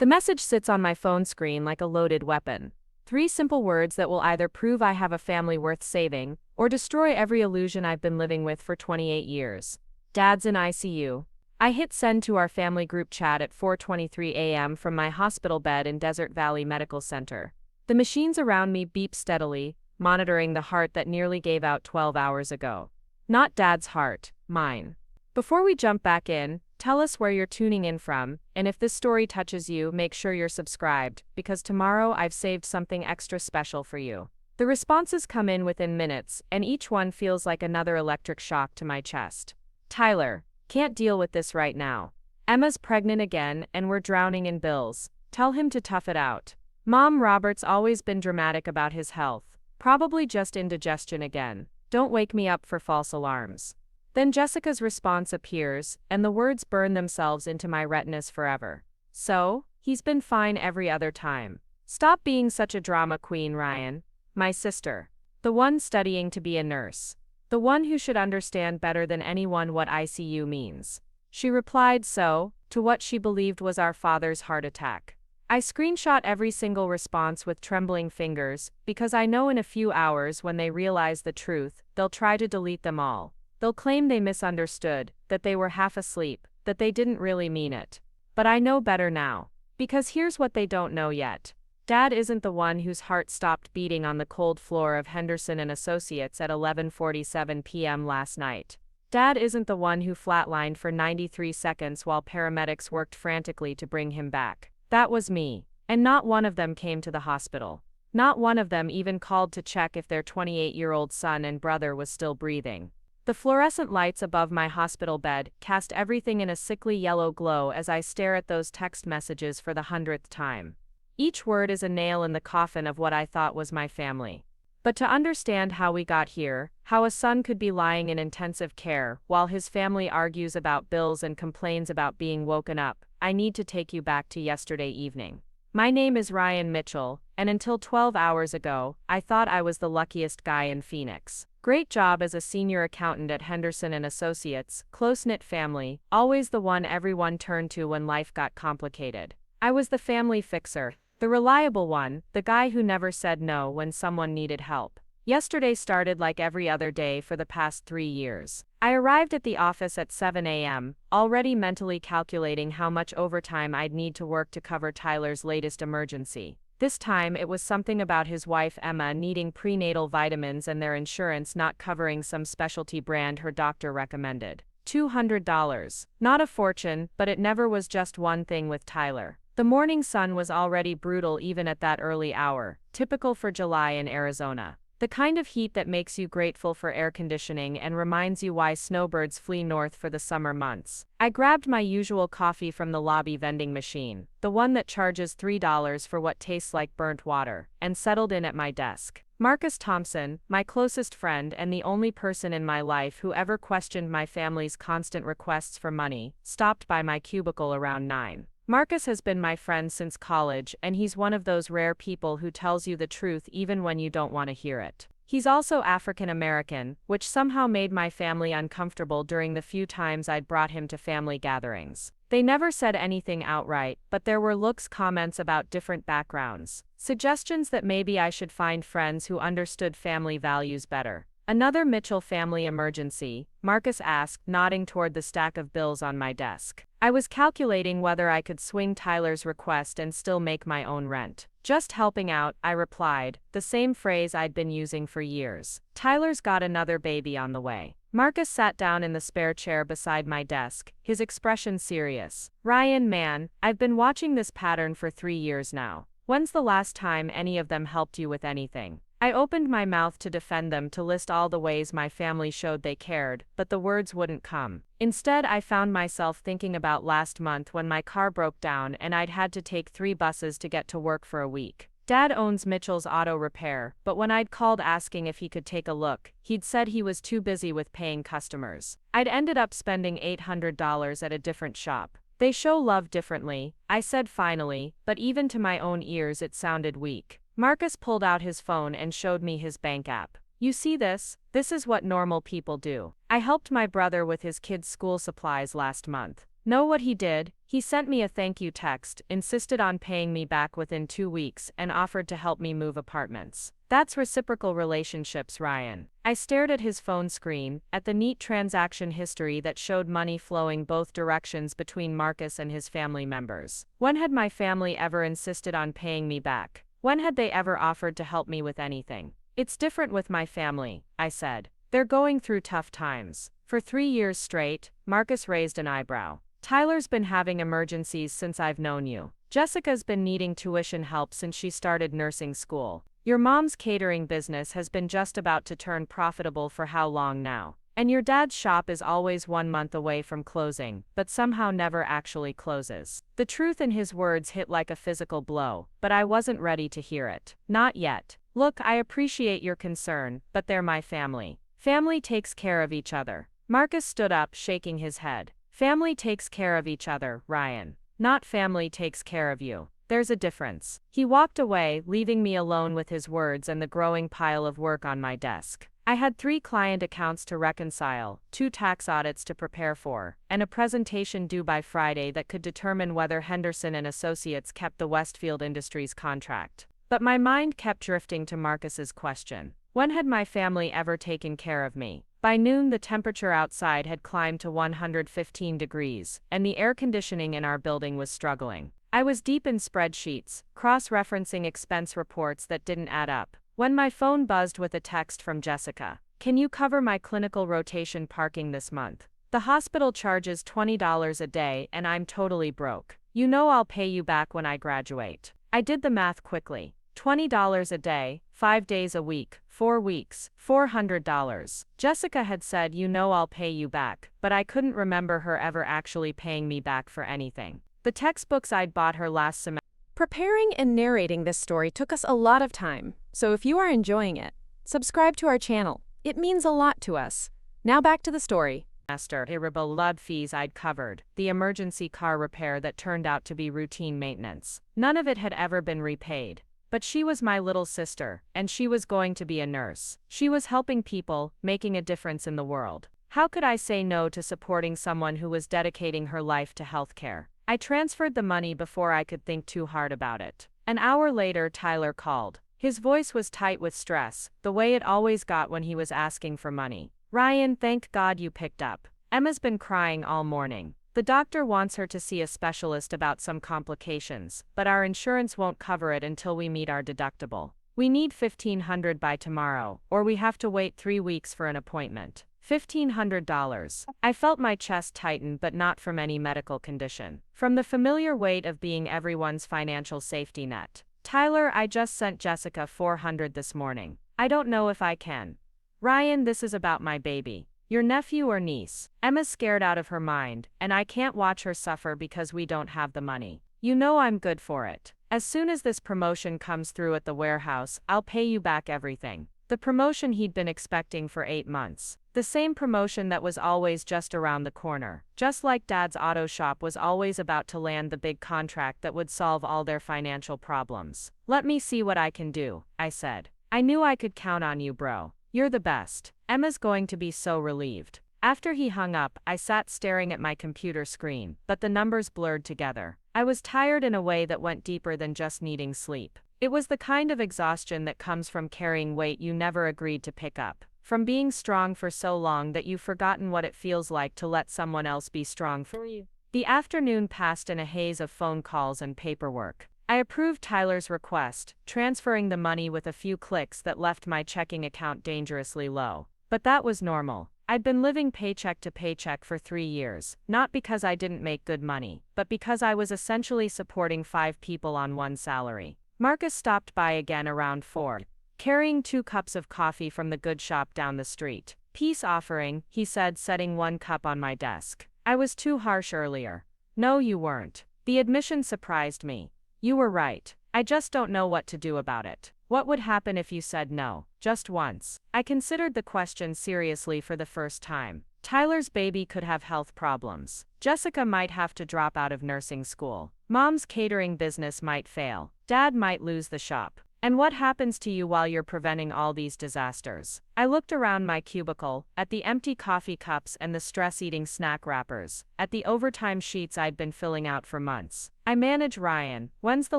The message sits on my phone screen like a loaded weapon. 3 simple words that will either prove I have a family worth saving, or destroy every illusion I've been living with for 28 years. Dad's in ICU. I hit send to our family group chat at 4:23 a.m. from my hospital bed in Desert Valley Medical Center. The machines around me beep steadily, monitoring the heart that nearly gave out 12 hours ago. Not Dad's heart, mine. Before we jump back in, tell us where you're tuning in from, and if this story touches you, make sure you're subscribed, because tomorrow I've saved something extra special for you. The responses come in within minutes, and each one feels like another electric shock to my chest. Tyler, can't deal with this right now. Emma's pregnant again, and we're drowning in bills. Tell him to tough it out. Mom, Robert's always been dramatic about his health. Probably just indigestion again. Don't wake me up for false alarms. Then Jessica's response appears, and the words burn themselves into my retinas forever. So, he's been fine every other time. Stop being such a drama queen, Ryan. My sister. The one studying to be a nurse. The one who should understand better than anyone what ICU means. She replied to what she believed was our father's heart attack. I screenshot every single response with trembling fingers, because I know in a few hours when they realize the truth, they'll try to delete them all. They'll claim they misunderstood, that they were half asleep, that they didn't really mean it. But I know better now. Because here's what they don't know yet. Dad isn't the one whose heart stopped beating on the cold floor of Henderson and Associates at 11:47 p.m. last night. Dad isn't the one who flatlined for 93 seconds while paramedics worked frantically to bring him back. That was me. And not one of them came to the hospital. Not one of them even called to check if their 28-year-old son and brother was still breathing. The fluorescent lights above my hospital bed cast everything in a sickly yellow glow as I stare at those text messages for the 100th time. Each word is a nail in the coffin of what I thought was my family. But to understand how we got here, how a son could be lying in intensive care while his family argues about bills and complains about being woken up, I need to take you back to yesterday evening. My name is Ryan Mitchell, and until 12 hours ago, I thought I was the luckiest guy in Phoenix. Great job as a senior accountant at Henderson and Associates, close-knit family, always the one everyone turned to when life got complicated. I was the family fixer, the reliable one, the guy who never said no when someone needed help. Yesterday started like every other day for the past 3 years. I arrived at the office at 7 a.m., already mentally calculating how much overtime I'd need to work to cover Tyler's latest emergency. This time it was something about his wife Emma needing prenatal vitamins and their insurance not covering some specialty brand her doctor recommended. $200. Not a fortune, but it never was just one thing with Tyler. The morning sun was already brutal even at that early hour, typical for July in Arizona. The kind of heat that makes you grateful for air conditioning and reminds you why snowbirds flee north for the summer months. I grabbed my usual coffee from the lobby vending machine, the one that charges $3 for what tastes like burnt water, and settled in at my desk. Marcus Thompson, my closest friend and the only person in my life who ever questioned my family's constant requests for money, stopped by my cubicle around 9. Marcus has been my friend since college, and he's one of those rare people who tells you the truth even when you don't want to hear it. He's also African American, which somehow made my family uncomfortable during the few times I'd brought him to family gatherings. They never said anything outright, but there were looks, comments about different backgrounds, suggestions that maybe I should find friends who understood family values better. Another Mitchell family emergency, Marcus asked, nodding toward the stack of bills on my desk. I was calculating whether I could swing Tyler's request and still make my own rent. Just helping out, I replied, the same phrase I'd been using for years. Tyler's got another baby on the way. Marcus sat down in the spare chair beside my desk, his expression serious. Ryan, man, I've been watching this pattern for 3 years now. When's the last time any of them helped you with anything? I opened my mouth to defend them, to list all the ways my family showed they cared, but the words wouldn't come. Instead, I found myself thinking about last month when my car broke down and I'd had to take 3 buses to get to work for a week. Dad owns Mitchell's Auto Repair, but when I'd called asking if he could take a look, he'd said he was too busy with paying customers. I'd ended up spending $800 at a different shop. They show love differently, I said finally, but even to my own ears it sounded weak. Marcus pulled out his phone and showed me his bank app. You see this? This is what normal people do. I helped my brother with his kids' school supplies last month. Know what he did? He sent me a thank you text, insisted on paying me back within 2 weeks, and offered to help me move apartments. That's reciprocal relationships, Ryan. I stared at his phone screen, at the neat transaction history that showed money flowing both directions between Marcus and his family members. When had my family ever insisted on paying me back? When had they ever offered to help me with anything? It's different with my family, I said. They're going through tough times. For 3 years straight, Marcus raised an eyebrow. Tyler's been having emergencies since I've known you. Jessica's been needing tuition help since she started nursing school. Your mom's catering business has been just about to turn profitable for how long now? And your dad's shop is always 1 month away from closing, but somehow never actually closes. The truth in his words hit like a physical blow, but I wasn't ready to hear it. Not yet. Look, I appreciate your concern, but they're my family. Family takes care of each other. Marcus stood up, shaking his head. Family takes care of each other, Ryan. Not family takes care of you. There's a difference. He walked away, leaving me alone with his words and the growing pile of work on my desk. I had 3 client accounts to reconcile, 2 tax audits to prepare for, and a presentation due by Friday that could determine whether Henderson and Associates kept the Westfield Industries contract. But my mind kept drifting to Marcus's question. When had my family ever taken care of me? By noon, the temperature outside had climbed to 115 degrees, and the air conditioning in our building was struggling. I was deep in spreadsheets, cross-referencing expense reports that didn't add up, when my phone buzzed with a text from Jessica. Can you cover my clinical rotation parking this month? The hospital charges $20 a day and I'm totally broke. You know I'll pay you back when I graduate. I did the math quickly. $20 a day, 5 days a week, 4 weeks, $400. Jessica had said, you know I'll pay you back, but I couldn't remember her ever actually paying me back for anything. The textbooks I'd bought her last semester. Preparing and narrating this story took us a lot of time, so if you are enjoying it, subscribe to our channel. It means a lot to us. Now back to the story. Irregular fees I'd covered, the emergency car repair that turned out to be routine maintenance. None of it had ever been repaid. But she was my little sister, and she was going to be a nurse. She was helping people, making a difference in the world. How could I say no to supporting someone who was dedicating her life to healthcare? I transferred the money before I could think too hard about it. An hour later, Tyler called. His voice was tight with stress, the way it always got when he was asking for money. Ryan, thank God you picked up. Emma's been crying all morning. The doctor wants her to see a specialist about some complications, but our insurance won't cover it until we meet our deductible. We need $1,500 by tomorrow, or we have to wait 3 weeks for an appointment. $1,500. I felt my chest tighten, but not from any medical condition. From the familiar weight of being everyone's financial safety net. Tyler, I just sent Jessica $400 this morning. I don't know if I can. Ryan, this is about my baby. Your nephew or niece. Emma's scared out of her mind, and I can't watch her suffer because we don't have the money. You know I'm good for it. As soon as this promotion comes through at the warehouse, I'll pay you back everything. The promotion he'd been expecting for 8 months. The same promotion that was always just around the corner. Just like Dad's auto shop was always about to land the big contract that would solve all their financial problems. Let me see what I can do, I said. I knew I could count on you, bro. You're the best. Emma's going to be so relieved. After he hung up, I sat staring at my computer screen, but the numbers blurred together. I was tired in a way that went deeper than just needing sleep. It was the kind of exhaustion that comes from carrying weight you never agreed to pick up. From being strong for so long that you've forgotten what it feels like to let someone else be strong for you. The afternoon passed in a haze of phone calls and paperwork. I approved Tyler's request, transferring the money with a few clicks that left my checking account dangerously low. But that was normal. I'd been living paycheck to paycheck for 3 years, not because I didn't make good money, but because I was essentially supporting 5 people on one salary. Marcus stopped by again around 4, carrying 2 cups of coffee from the good shop down the street. Peace offering, he said, setting 1 cup on my desk. I was too harsh earlier. No, you weren't. The admission surprised me. You were right. I just don't know what to do about it. What would happen if you said no? Just once. I considered the question seriously for the first time. Tyler's baby could have health problems. Jessica might have to drop out of nursing school. Mom's catering business might fail. Dad might lose the shop. And what happens to you while you're preventing all these disasters? I looked around my cubicle, at the empty coffee cups and the stress-eating snack wrappers, at the overtime sheets I'd been filling out for months. I manage Ryan. When's the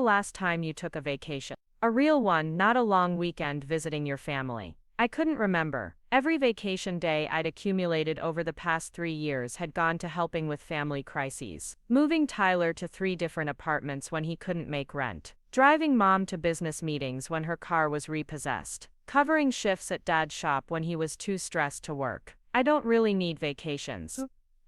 last time you took a vacation? A real one, not a long weekend visiting your family. I couldn't remember. Every vacation day I'd accumulated over the past 3 years had gone to helping with family crises. Moving Tyler to 3 different apartments when he couldn't make rent. Driving mom to business meetings when her car was repossessed. Covering shifts at dad's shop when he was too stressed to work. I don't really need vacations,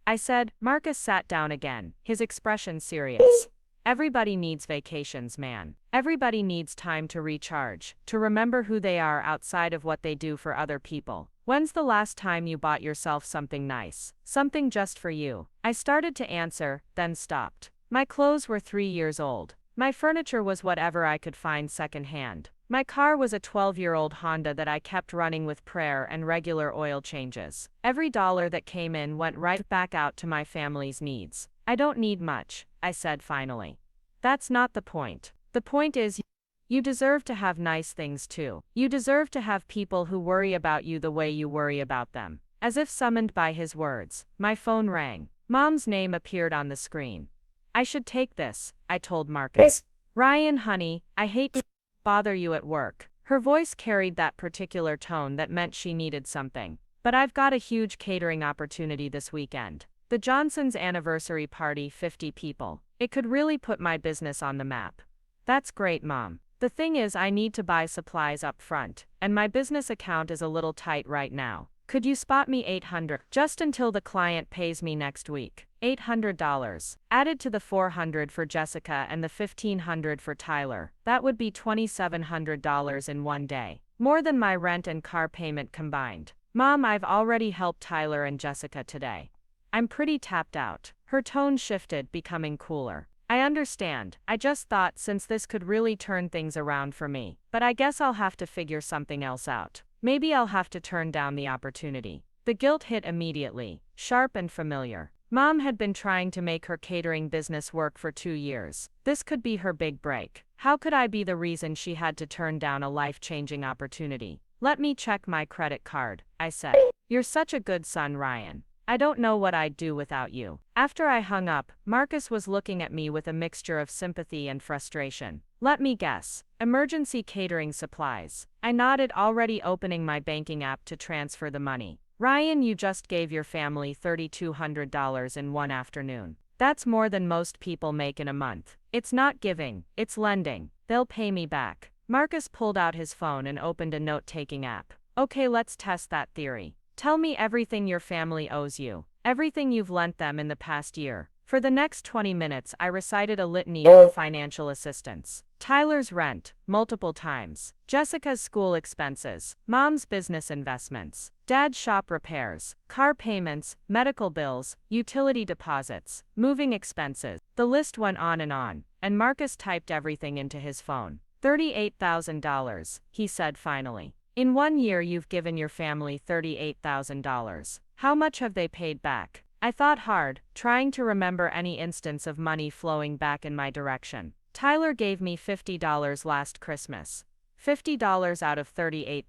I said. Marcus sat down again, his expression serious. Everybody needs vacations, man. Everybody needs time to recharge, to remember who they are outside of what they do for other people. When's the last time you bought yourself something nice? Something just for you? I started to answer, then stopped. My clothes were 3 years old. My furniture was whatever I could find secondhand. My car was a 12-year-old Honda that I kept running with prayer and regular oil changes. Every dollar that came in went right back out to my family's needs. I don't need much, I said finally. That's not the point. The point is, you deserve to have nice things too. You deserve to have people who worry about you the way you worry about them. As if summoned by his words, my phone rang. Mom's name appeared on the screen. I should take this, I told Marcus. Ryan, honey, I hate to bother you at work. Her voice carried that particular tone that meant she needed something. But I've got a huge catering opportunity this weekend. The Johnsons' anniversary party, 50 people. It could really put my business on the map. That's great, Mom. The thing is, I need to buy supplies up front, and my business account is a little tight right now. Could you spot me $800 just until the client pays me next week? $800. Added to the $400 for Jessica and the $1,500 for Tyler. That would be $2,700 in one day. More than my rent and car payment combined. Mom, I've already helped Tyler and Jessica today. I'm pretty tapped out. Her tone shifted, becoming cooler. I understand. I just thought since this could really turn things around for me. But I guess I'll have to figure something else out. Maybe I'll have to turn down the opportunity. The guilt hit immediately, sharp and familiar. Mom had been trying to make her catering business work for 2 years. This could be her big break. How could I be the reason she had to turn down a life-changing opportunity? Let me check my credit card, I said. You're such a good son, Ryan. I don't know what I'd do without you. After I hung up, Marcus was looking at me with a mixture of sympathy and frustration. Let me guess. Emergency catering supplies. I nodded, already opening my banking app to transfer the money. Ryan, you just gave your family $3,200 in one afternoon. That's more than most people make in a month. It's not giving, it's lending. They'll pay me back. Marcus pulled out his phone and opened a note-taking app. Okay, let's test that theory. Tell me everything your family owes you. Everything you've lent them in the past year. For the next 20 minutes, I recited a litany of financial assistance. Tyler's rent, multiple times. Jessica's school expenses. Mom's business investments. Dad's shop repairs. Car payments, medical bills, utility deposits, moving expenses. The list went on, and Marcus typed everything into his phone. $38,000, he said finally. In 1 year you've given your family $38,000. How much have they paid back? I thought hard, trying to remember any instance of money flowing back in my direction. Tyler gave me $50 last Christmas. $50 out of 38.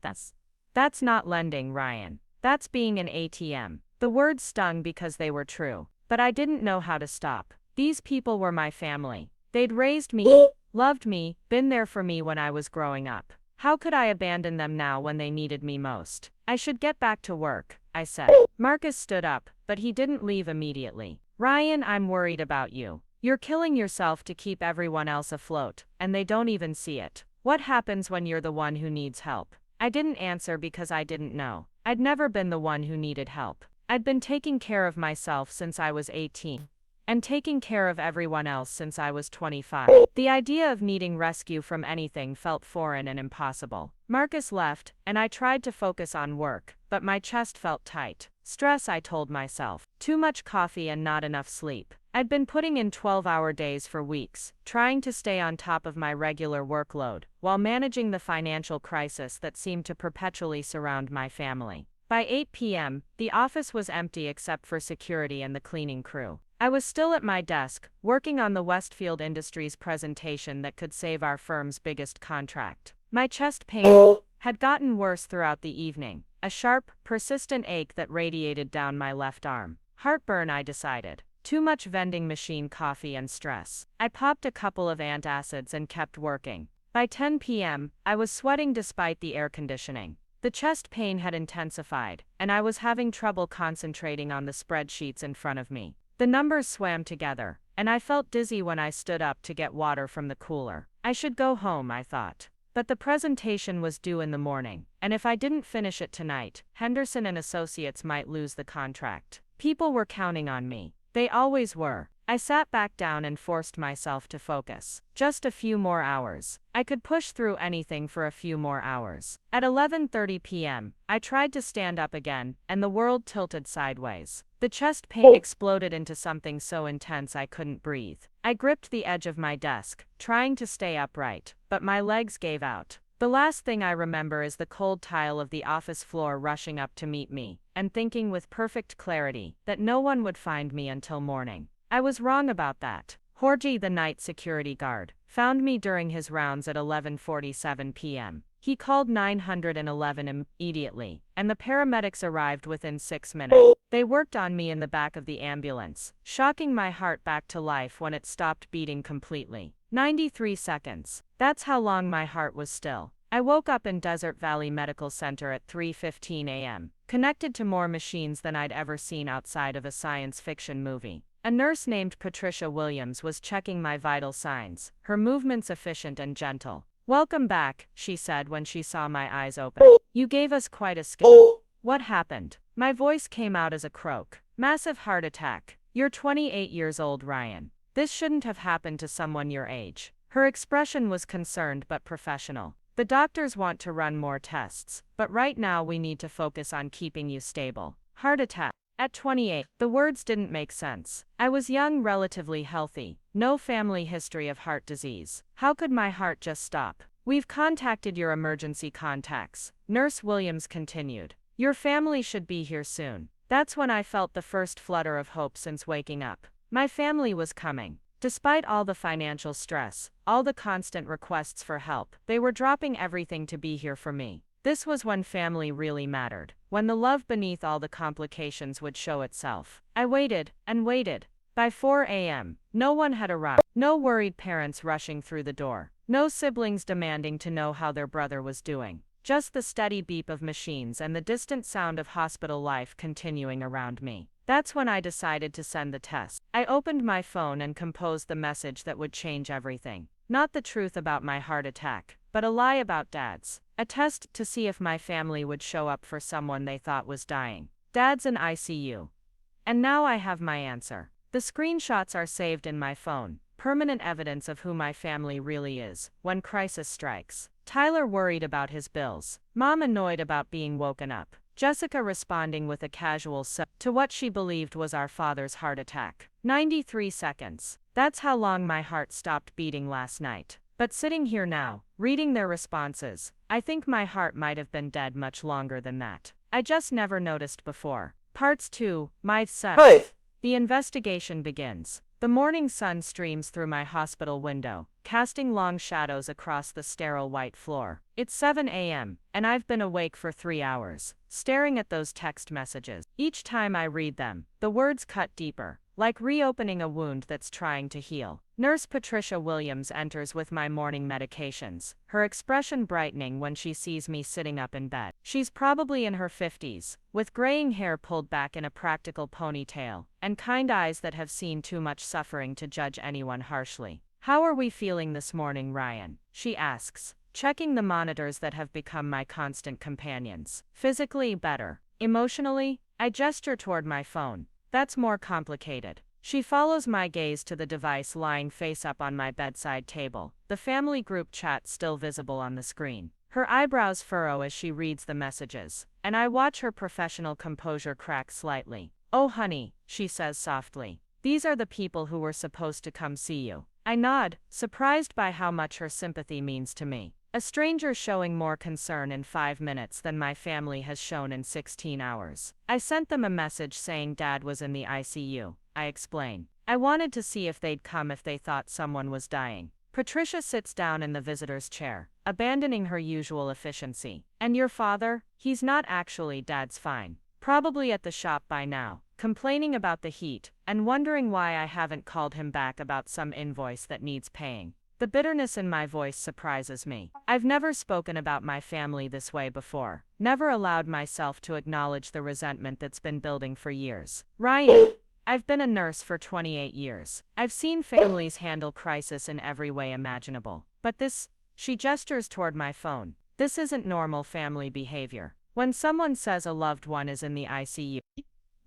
That's not lending, Ryan. That's being an ATM. The words stung because they were true. But I didn't know how to stop. These people were my family. They'd raised me, loved me, been there for me when I was growing up. How could I abandon them now when they needed me most? I should get back to work, I said. Marcus stood up, but he didn't leave immediately. Ryan, I'm worried about you. You're killing yourself to keep everyone else afloat, and they don't even see it. What happens when you're the one who needs help? I didn't answer because I didn't know. I'd never been the one who needed help. I'd been taking care of myself since I was 18. And taking care of everyone else since I was 25. The idea of needing rescue from anything felt foreign and impossible. Marcus left, and I tried to focus on work, but my chest felt tight. Stress, I told myself. Too much coffee and not enough sleep. I'd been putting in 12-hour days for weeks, trying to stay on top of my regular workload, while managing the financial crisis that seemed to perpetually surround my family. By 8 p.m., the office was empty except for security and the cleaning crew. I was still at my desk, working on the Westfield Industries presentation that could save our firm's biggest contract. My chest pain had gotten worse throughout the evening, a sharp, persistent ache that radiated down my left arm. Heartburn, I decided. Too much vending machine coffee and stress. I popped a couple of antacids and kept working. By 10 p.m., I was sweating despite the air conditioning. The chest pain had intensified, and I was having trouble concentrating on the spreadsheets in front of me. The numbers swam together, and I felt dizzy when I stood up to get water from the cooler. I should go home, I thought. But the presentation was due in the morning, and if I didn't finish it tonight, Henderson and Associates might lose the contract. People were counting on me. They always were. I sat back down and forced myself to focus. Just a few more hours. I could push through anything for a few more hours. At 11:30 p.m., I tried to stand up again, and the world tilted sideways. The chest pain exploded into something so intense I couldn't breathe. I gripped the edge of my desk, trying to stay upright, but my legs gave out. The last thing I remember is the cold tile of the office floor rushing up to meet me, and thinking with perfect clarity that no one would find me until morning. I was wrong about that. Jorge, the night security guard, found me during his rounds at 11:47 p.m. He called 911 immediately, and the paramedics arrived within 6 minutes. They worked on me in the back of the ambulance, shocking my heart back to life when it stopped beating completely. 93 seconds. That's how long my heart was still. I woke up in Desert Valley Medical Center at 3:15 a.m., connected to more machines than I'd ever seen outside of a science fiction movie. A nurse named Patricia Williams was checking my vital signs, her movements efficient and gentle. "Welcome back," she said when she saw my eyes open. "You gave us quite a scare." "What happened?" My voice came out as a croak. "Massive heart attack. You're 28 years old, Ryan. This shouldn't have happened to someone your age." Her expression was concerned but professional. "The doctors want to run more tests, but right now we need to focus on keeping you stable." Heart attack. At 28, the words didn't make sense. I was young, relatively healthy, no family history of heart disease. How could my heart just stop? "We've contacted your emergency contacts," Nurse Williams continued. "Your family should be here soon." That's when I felt the first flutter of hope since waking up. My family was coming. Despite all the financial stress, all the constant requests for help, they were dropping everything to be here for me. This was when family really mattered, when the love beneath all the complications would show itself. I waited and waited. By 4 a.m., no one had arrived. No worried parents rushing through the door. No siblings demanding to know how their brother was doing. Just the steady beep of machines and the distant sound of hospital life continuing around me. That's when I decided to send the test. I opened my phone and composed the message that would change everything. Not the truth about my heart attack, but a lie about Dad's. A test to see if my family would show up for someone they thought was dying. Dad's in ICU. And now I have my answer. The screenshots are saved in my phone, permanent evidence of who my family really is, when crisis strikes. Tyler worried about his bills. Mom annoyed about being woken up. Jessica responding with a casual to what she believed was our father's heart attack. 93 seconds. That's how long my heart stopped beating last night. But sitting here now, reading their responses, I think my heart might have been dead much longer than that. I just never noticed before. Parts 2, My Son. The investigation begins. The morning sun streams through my hospital window, casting long shadows across the sterile white floor. It's 7 a.m., and I've been awake for 3 hours, staring at those text messages. Each time I read them, the words cut deeper, like reopening a wound that's trying to heal. Nurse Patricia Williams enters with my morning medications, her expression brightening when she sees me sitting up in bed. She's probably in her 50s, with graying hair pulled back in a practical ponytail, and kind eyes that have seen too much suffering to judge anyone harshly. "How are we feeling this morning, Ryan?" she asks, checking the monitors that have become my constant companions. "Physically, better. Emotionally?" I gesture toward my phone. "That's more complicated." She follows my gaze to the device lying face up on my bedside table, the family group chat still visible on the screen. Her eyebrows furrow as she reads the messages, and I watch her professional composure crack slightly. "Oh honey," she says softly. "These are the people who were supposed to come see you." I nod, surprised by how much her sympathy means to me. A stranger showing more concern in 5 minutes than my family has shown in 16 hours. "I sent them a message saying Dad was in the ICU, I explain. "I wanted to see if they'd come if they thought someone was dying. Patricia sits down in the visitor's chair, abandoning her usual efficiency. And your father? He's not actually. Dad's fine. Probably at the shop by now, complaining about the heat, and wondering why I haven't called him back about some invoice that needs paying. The bitterness in my voice surprises me. I've never spoken about my family this way before, never allowed myself to acknowledge the resentment that's been building for years. Ryan, I've been a nurse for 28 years. I've seen families handle crisis in every way imaginable. But this, she gestures toward my phone, this isn't normal family behavior. When someone says a loved one is in the ICU,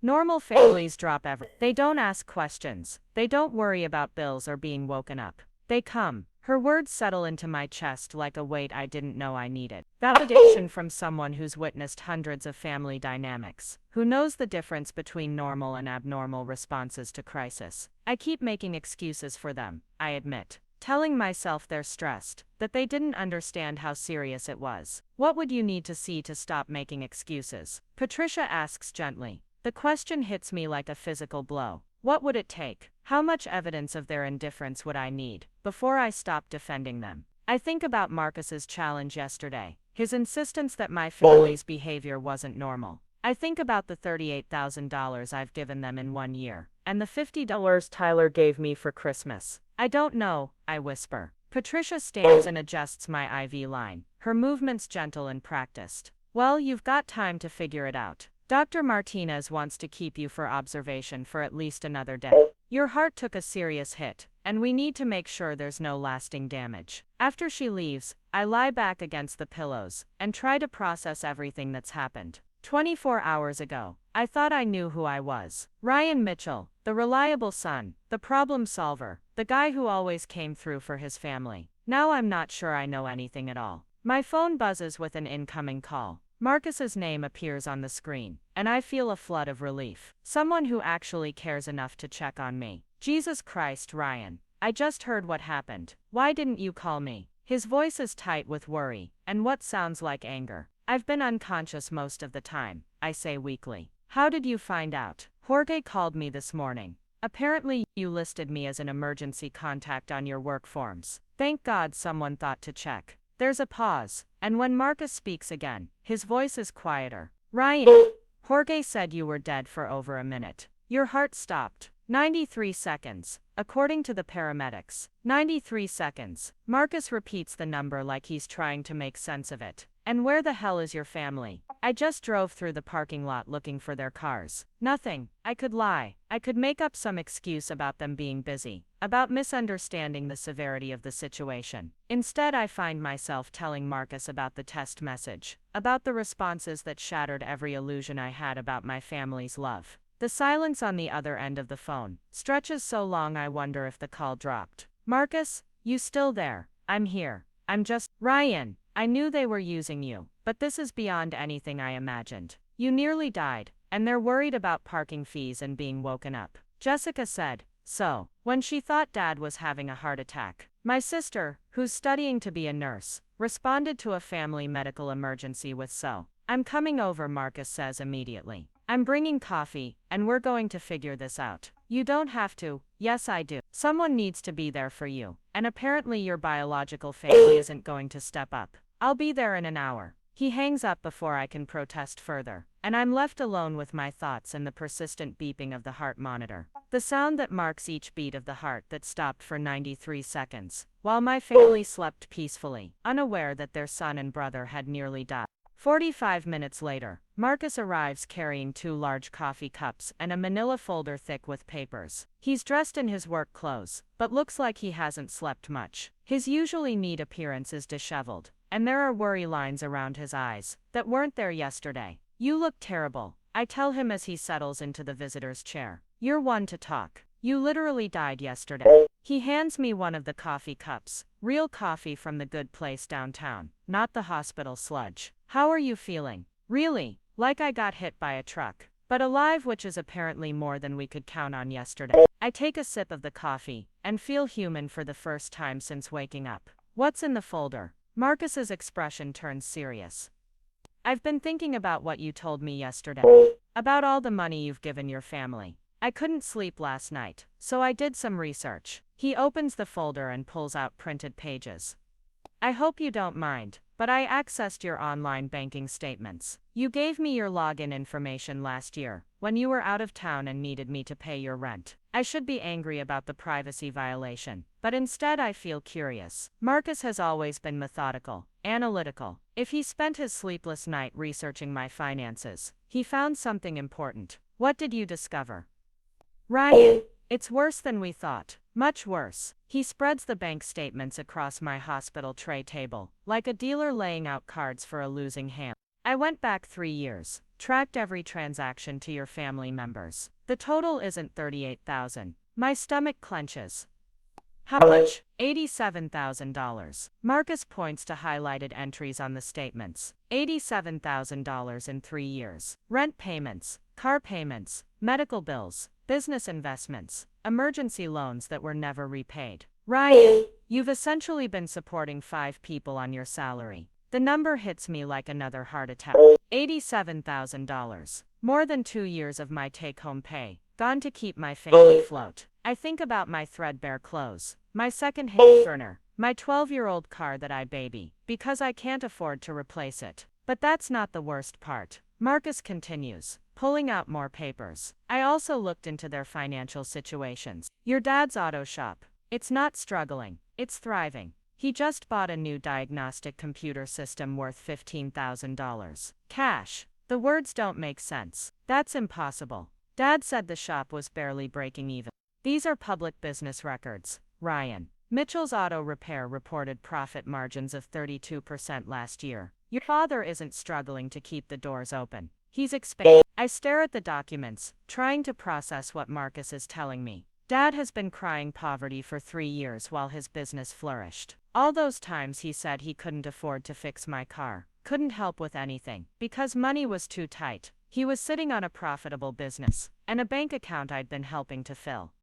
normal families drop everything. They don't ask questions. They don't worry about bills or being woken up. They come. Her words settle into my chest like a weight I didn't know I needed. Validation from someone who's witnessed hundreds of family dynamics, who knows the difference between normal and abnormal responses to crisis. I keep making excuses for them, I admit, telling myself they're stressed, that they didn't understand how serious it was. What would you need to see to stop making excuses? Patricia asks gently. The question hits me like a physical blow. What would it take? How much evidence of their indifference would I need before I stopped defending them? I think about Marcus's challenge yesterday, his insistence that my family's behavior wasn't normal. I think about the $38,000 I've given them in 1 year, and the $50 Tyler gave me for Christmas. I don't know, I whisper. Patricia stands and adjusts my IV line, her movements gentle and practiced. Well, you've got time to figure it out. Dr. Martinez wants to keep you for observation for at least another day. Your heart took a serious hit, and we need to make sure there's no lasting damage. After she leaves, I lie back against the pillows and try to process everything that's happened. 24 hours ago, I thought I knew who I was. Ryan Mitchell, the reliable son, the problem solver, the guy who always came through for his family. Now I'm not sure I know anything at all. My phone buzzes with an incoming call. Marcus's name appears on the screen, and I feel a flood of relief. Someone who actually cares enough to check on me. Jesus Christ, Ryan. I just heard what happened. Why didn't you call me? His voice is tight with worry, and what sounds like anger. I've been unconscious most of the time, I say weakly. How did you find out? Jorge called me this morning. Apparently, you listed me as an emergency contact on your work forms. Thank God someone thought to check. There's a pause, and when Marcus speaks again, his voice is quieter. Ryan, Jorge said you were dead for over a minute. Your heart stopped. 93 seconds, according to the paramedics. 93 seconds. Marcus repeats the number like he's trying to make sense of it. And where the hell is your family? I just drove through the parking lot looking for their cars. Nothing. I could lie. I could make up some excuse about them being busy, about misunderstanding the severity of the situation. Instead, I find myself telling Marcus about the test message, about the responses that shattered every illusion I had about my family's love. The silence on the other end of the phone stretches so long I wonder if the call dropped. Marcus, you still there? I'm here. I'm just... Ryan, I knew they were using you, but this is beyond anything I imagined. You nearly died, and they're worried about parking fees and being woken up. Jessica said, so, when she thought Dad was having a heart attack. My sister, who's studying to be a nurse, responded to a family medical emergency with so. I'm coming over, Marcus says immediately. I'm bringing coffee, and we're going to figure this out. You don't have to. Yes, I do. Someone needs to be there for you, and apparently your biological family isn't going to step up. I'll be there in an hour. He hangs up before I can protest further, and I'm left alone with my thoughts and the persistent beeping of the heart monitor. The sound that marks each beat of the heart that stopped for 93 seconds, while my family slept peacefully, unaware that their son and brother had nearly died. 45 minutes later, Marcus arrives carrying 2 large coffee cups and a manila folder thick with papers. He's dressed in his work clothes, but looks like he hasn't slept much. His usually neat appearance is disheveled, and there are worry lines around his eyes that weren't there yesterday. You look terrible, I tell him as he settles into the visitor's chair. You're one to talk. You literally died yesterday. He hands me one of the coffee cups, real coffee from the good place downtown, not the hospital sludge. How are you feeling? Really, like I got hit by a truck, but alive, which is apparently more than we could count on yesterday. I take a sip of the coffee and feel human for the first time since waking up. What's in the folder? Marcus's expression turns serious. I've been thinking about what you told me yesterday, about all the money you've given your family. I couldn't sleep last night, so I did some research. He opens the folder and pulls out printed pages. I hope you don't mind, but I accessed your online banking statements. You gave me your login information last year, when you were out of town and needed me to pay your rent. I should be angry about the privacy violation, but instead I feel curious. Marcus has always been methodical, analytical. If he spent his sleepless night researching my finances, he found something important. What did you discover? Ryan, it's worse than we thought. Much worse. He spreads the bank statements across my hospital tray table, like a dealer laying out cards for a losing hand. I went back 3 years, tracked every transaction to your family members. The total isn't $38,000. My stomach clenches. How much? $87,000. Marcus points to highlighted entries on the statements. $87,000 in 3 years. Rent payments, car payments, medical bills, business investments, emergency loans that were never repaid. Ryan, you've essentially been supporting 5 people on your salary. The number hits me like another heart attack. $87,000. More than 2 years of my take-home pay, gone to keep my family afloat. I think about my threadbare clothes, my second-hand burner, my 12-year-old car that I baby, because I can't afford to replace it. But that's not the worst part. Marcus continues, pulling out more papers. I also looked into their financial situations. Your dad's auto shop. It's not struggling, it's thriving. He just bought a new diagnostic computer system worth $15,000. Cash. The words don't make sense. That's impossible. Dad said the shop was barely breaking even. These are public business records, Ryan. Mitchell's Auto Repair reported profit margins of 32% last year. Your father isn't struggling to keep the doors open. He's expanding. I stare at the documents, trying to process what Marcus is telling me. Dad has been crying poverty for 3 years while his business flourished. All those times he said he couldn't afford to fix my car, couldn't help with anything, because money was too tight. He was sitting on a profitable business, and a bank account I'd been helping to fill.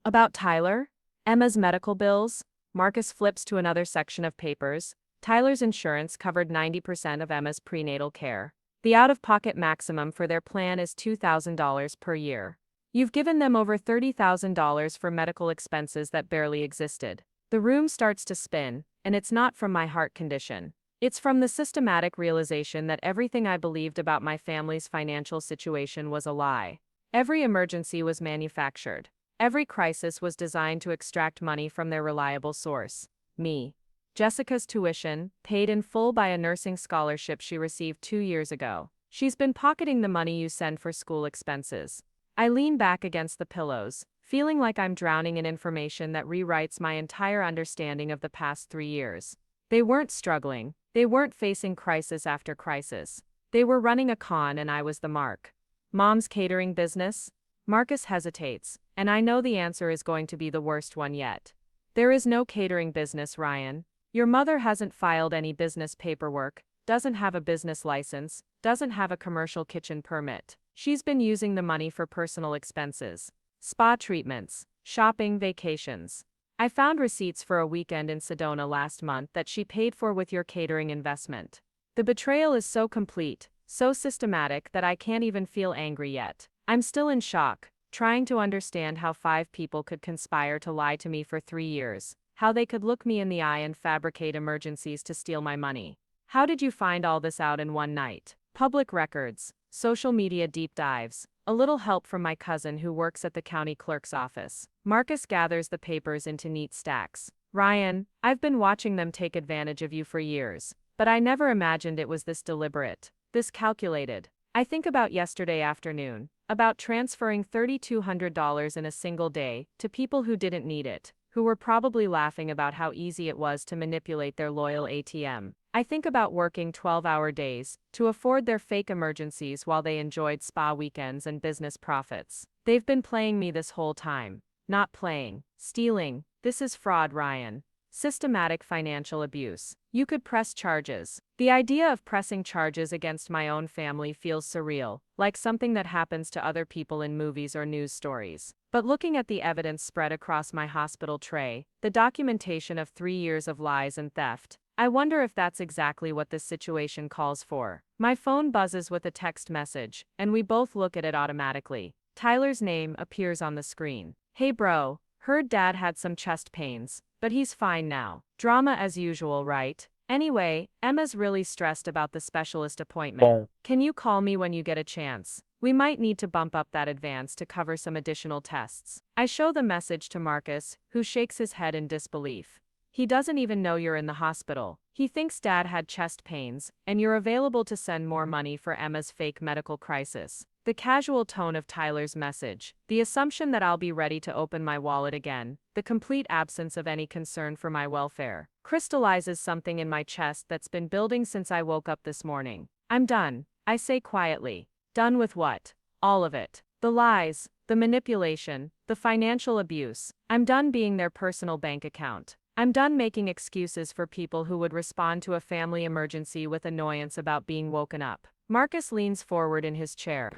About Tyler? Emma's medical bills? Marcus flips to another section of papers. Tyler's insurance covered 90% of Emma's prenatal care. The out-of-pocket maximum for their plan is $2,000 per year. You've given them over $30,000 for medical expenses that barely existed. The room starts to spin, and it's not from my heart condition. It's from the systematic realization that everything I believed about my family's financial situation was a lie. Every emergency was manufactured. Every crisis was designed to extract money from their reliable source, me. Jessica's tuition, paid in full by a nursing scholarship she received 2 years ago. She's been pocketing the money you send for school expenses. I lean back against the pillows, feeling like I'm drowning in information that rewrites my entire understanding of the past 3 years. They weren't struggling. They weren't facing crisis after crisis. They were running a con and I was the mark. Mom's catering business? Marcus hesitates, and I know the answer is going to be the worst one yet. There is no catering business, Ryan. Your mother hasn't filed any business paperwork, doesn't have a business license, doesn't have a commercial kitchen permit. She's been using the money for personal expenses. Spa treatments, shopping, vacations. I found receipts for a weekend in Sedona last month that she paid for with your catering investment. The betrayal is so complete, so systematic that I can't even feel angry yet. I'm still in shock, trying to understand how 5 people could conspire to lie to me for 3 years, how they could look me in the eye and fabricate emergencies to steal my money. How did you find all this out in one night? Public records, social media deep dives, a little help from my cousin who works at the county clerk's office. Marcus gathers the papers into neat stacks. Ryan, I've been watching them take advantage of you for years, but I never imagined it was this deliberate, this calculated. I think about yesterday afternoon, about transferring $3,200 in a single day to people who didn't need it, who were probably laughing about how easy it was to manipulate their loyal ATM. I think about working 12-hour days to afford their fake emergencies while they enjoyed spa weekends and business profits. They've been playing me this whole time. Not playing, stealing. This is fraud, Ryan. Systematic financial abuse. You could press charges. The idea of pressing charges against my own family feels surreal, like something that happens to other people in movies or news stories. But looking at the evidence spread across my hospital tray, the documentation of 3 years of lies and theft, I wonder if that's exactly what this situation calls for. My phone buzzes with a text message, and we both look at it automatically. Tyler's name appears on the screen. Hey bro, heard dad had some chest pains, but he's fine now. Drama as usual, right? Anyway, Emma's really stressed about the specialist appointment. Can you call me when you get a chance? We might need to bump up that advance to cover some additional tests. I show the message to Marcus, who shakes his head in disbelief. He doesn't even know you're in the hospital. He thinks dad had chest pains, and you're available to send more money for Emma's fake medical crisis. The casual tone of Tyler's message, the assumption that I'll be ready to open my wallet again, the complete absence of any concern for my welfare, crystallizes something in my chest that's been building since I woke up this morning. I'm done, I say quietly. Done with what? All of it. The lies, the manipulation, the financial abuse. I'm done being their personal bank account. I'm done making excuses for people who would respond to a family emergency with annoyance about being woken up. Marcus leans forward in his chair.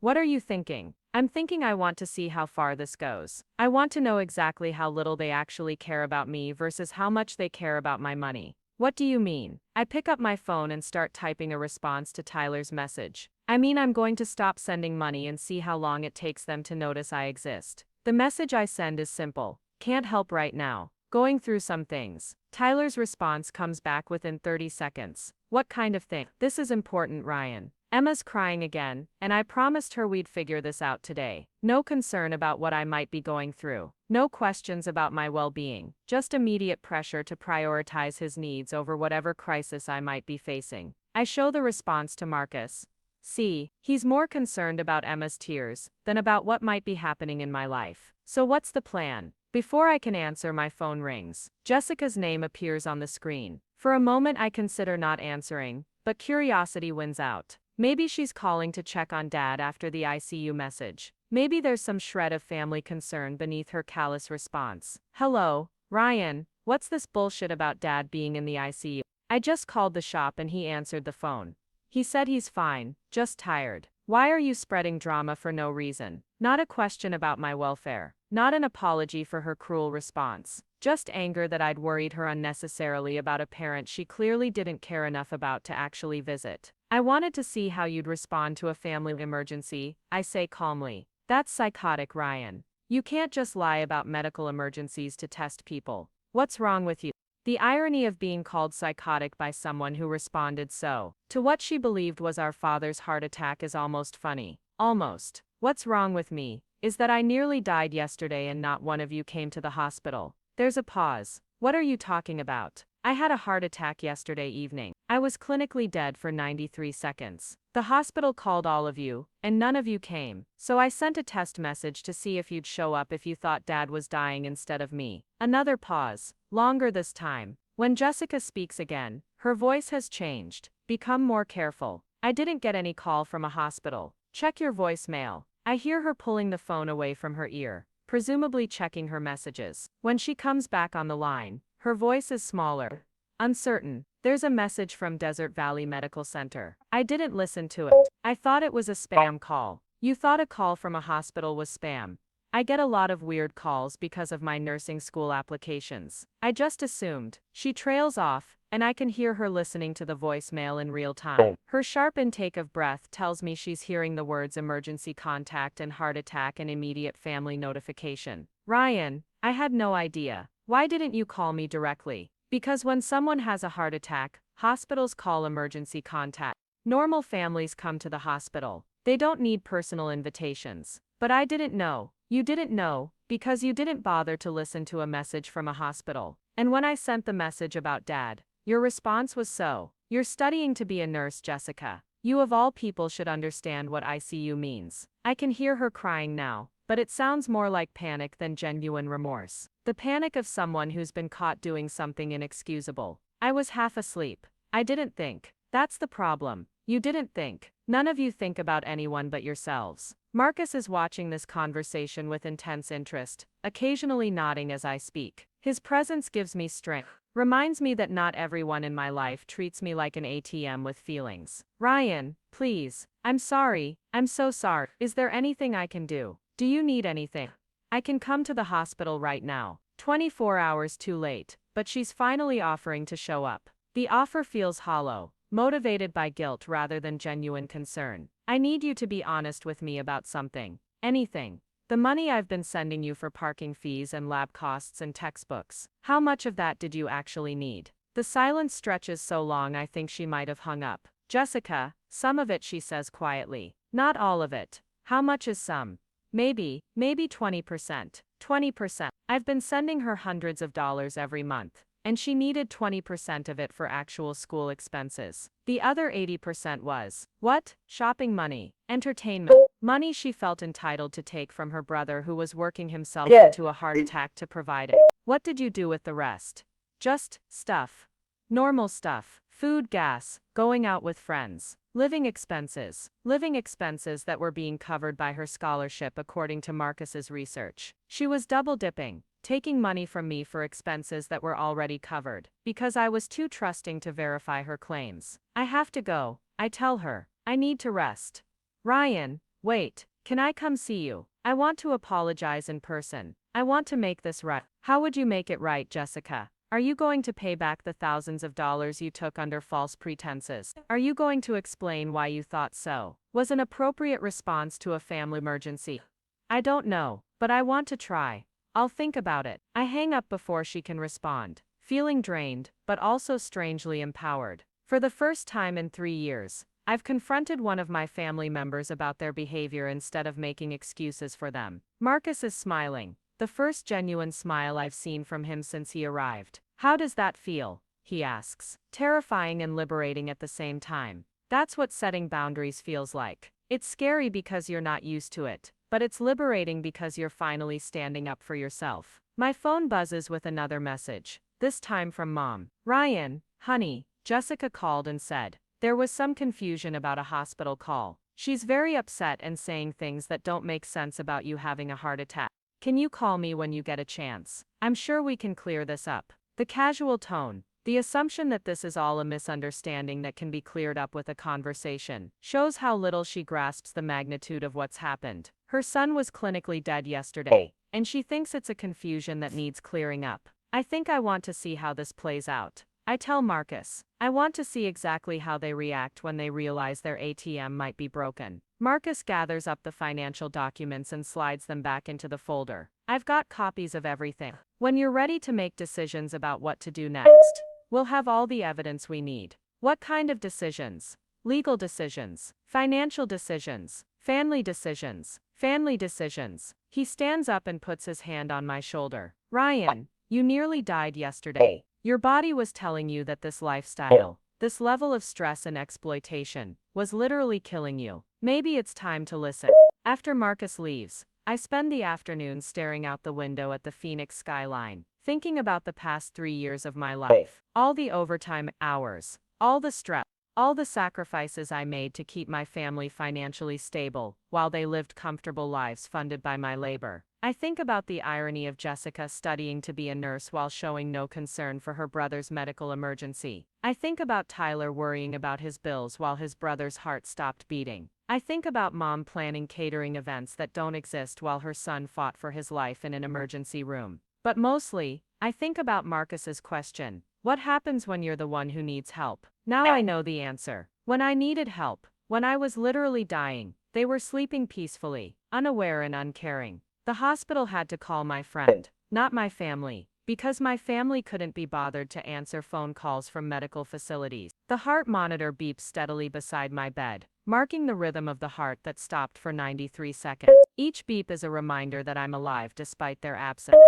What are you thinking? I'm thinking I want to see how far this goes. I want to know exactly how little they actually care about me versus how much they care about my money. What do you mean? I pick up my phone and start typing a response to Tyler's message. I mean, I'm going to stop sending money and see how long it takes them to notice I exist. The message I send is simple. Can't help right now. Going through some things. Tyler's response comes back within 30 seconds. What kind of thing? This is important, Ryan. Emma's crying again, and I promised her we'd figure this out today. No concern about what I might be going through. No questions about my well-being. Just immediate pressure to prioritize his needs over whatever crisis I might be facing. I show the response to Marcus. See, he's more concerned about Emma's tears than about what might be happening in my life. So what's the plan? Before I can answer, my phone rings. Jessica's name appears on the screen. For a moment I consider not answering, but curiosity wins out. Maybe she's calling to check on dad after the ICU message. Maybe there's some shred of family concern beneath her callous response. Hello, Ryan, what's this bullshit about dad being in the ICU? I just called the shop and he answered the phone. He said he's fine, just tired. Why are you spreading drama for no reason? Not a question about my welfare. Not an apology for her cruel response. Just anger that I'd worried her unnecessarily about a parent she clearly didn't care enough about to actually visit. I wanted to see how you'd respond to a family emergency, I say calmly. That's psychotic, Ryan. You can't just lie about medical emergencies to test people. What's wrong with you? The irony of being called psychotic by someone who responded so to what she believed was our father's heart attack is almost funny. Almost. What's wrong with me is that I nearly died yesterday and not one of you came to the hospital. There's a pause. What are you talking about? I had a heart attack yesterday evening. I was clinically dead for 93 seconds. The hospital called all of you, and none of you came. So I sent a test message to see if you'd show up if you thought dad was dying instead of me. Another pause. Longer this time. When Jessica speaks again, her voice has changed. Become more careful. I didn't get any call from a hospital. Check your voicemail. I hear her pulling the phone away from her ear, presumably checking her messages. When she comes back on the line, her voice is smaller, uncertain. There's a message from Desert Valley Medical Center. I didn't listen to it. I thought it was a spam call. You thought a call from a hospital was spam. I get a lot of weird calls because of my nursing school applications. I just assumed. She trails off, and I can hear her listening to the voicemail in real time. Her sharp intake of breath tells me she's hearing the words emergency contact and heart attack and immediate family notification. Ryan, I had no idea. Why didn't you call me directly? Because when someone has a heart attack, hospitals call emergency contact. Normal families come to the hospital. They don't need personal invitations. But I didn't know. You didn't know, because you didn't bother to listen to a message from a hospital. And when I sent the message about dad, your response was so. You're studying to be a nurse, Jessica. You of all people should understand what ICU means. I can hear her crying now, but it sounds more like panic than genuine remorse. The panic of someone who's been caught doing something inexcusable. I was half asleep. I didn't think. That's the problem. You didn't think. None of you think about anyone but yourselves. Marcus is watching this conversation with intense interest, occasionally nodding as I speak. His presence gives me strength, reminds me that not everyone in my life treats me like an ATM with feelings. Ryan, please. I'm sorry. I'm so sorry. Is there anything I can do? Do you need anything? I can come to the hospital right now. 24 hours too late, but she's finally offering to show up. The offer feels hollow, motivated by guilt rather than genuine concern. I need you to be honest with me about something. Anything. The money I've been sending you for parking fees and lab costs and textbooks. How much of that did you actually need? The silence stretches so long I think she might have hung up. Jessica, some of it, she says quietly. Not all of it. How much is some? Maybe 20%. 20%. I've been sending her hundreds of dollars every month, and she needed 20% of it for actual school expenses. The other 80% was, what? Shopping money, entertainment, money she felt entitled to take from her brother who was working himself into a heart attack to provide it. What did you do with the rest? Just stuff. Normal stuff. Food, gas, going out with friends. Living expenses that were being covered by her scholarship according to Marcus's research. She was double dipping, taking money from me for expenses that were already covered, because I was too trusting to verify her claims. I have to go, I tell her. I need to rest. Ryan, wait, can I come see you? I want to apologize in person. I want to make this right. How would you make it right, Jessica? Are you going to pay back the thousands of dollars you took under false pretenses? Are you going to explain why you thought so was an appropriate response to a family emergency? I don't know, but I want to try. I'll think about it. I hang up before she can respond, feeling drained, but also strangely empowered. For the first time in 3 years, I've confronted one of my family members about their behavior instead of making excuses for them. Marcus is smiling. The first genuine smile I've seen from him since he arrived. How does that feel? He asks. Terrifying and liberating at the same time. That's what setting boundaries feels like. It's scary because you're not used to it, but it's liberating because you're finally standing up for yourself. My phone buzzes with another message, this time from Mom. Ryan, honey, Jessica called and said, there was some confusion about a hospital call. She's very upset and saying things that don't make sense about you having a heart attack. Can you call me when you get a chance? I'm sure we can clear this up. The casual tone, the assumption that this is all a misunderstanding that can be cleared up with a conversation, shows how little she grasps the magnitude of what's happened. Her son was clinically dead yesterday, and she thinks it's a confusion that needs clearing up. I think I want to see how this plays out. I tell Marcus. I want to see exactly how they react when they realize their ATM might be broken. Marcus gathers up the financial documents and slides them back into the folder. I've got copies of everything. When you're ready to make decisions about what to do next, we'll have all the evidence we need. What kind of decisions? Legal decisions, financial decisions, family decisions, family decisions. He stands up and puts his hand on my shoulder. Ryan, you nearly died yesterday. Your body was telling you that this lifestyle, this level of stress and exploitation, was literally killing you. Maybe it's time to listen. After Marcus leaves, I spend the afternoon staring out the window at the Phoenix skyline, thinking about the past 3 years of my life. All the overtime hours, all the stress, all the sacrifices I made to keep my family financially stable, while they lived comfortable lives funded by my labor. I think about the irony of Jessica studying to be a nurse while showing no concern for her brother's medical emergency. I think about Tyler worrying about his bills while his brother's heart stopped beating. I think about Mom planning catering events that don't exist while her son fought for his life in an emergency room. But mostly, I think about Marcus's question. What happens when you're the one who needs help? Now I know the answer. When I needed help, when I was literally dying, they were sleeping peacefully, unaware and uncaring. The hospital had to call my friend, not my family, because my family couldn't be bothered to answer phone calls from medical facilities. The heart monitor beeps steadily beside my bed, marking the rhythm of the heart that stopped for 93 seconds. Each beep is a reminder that I'm alive despite their absence,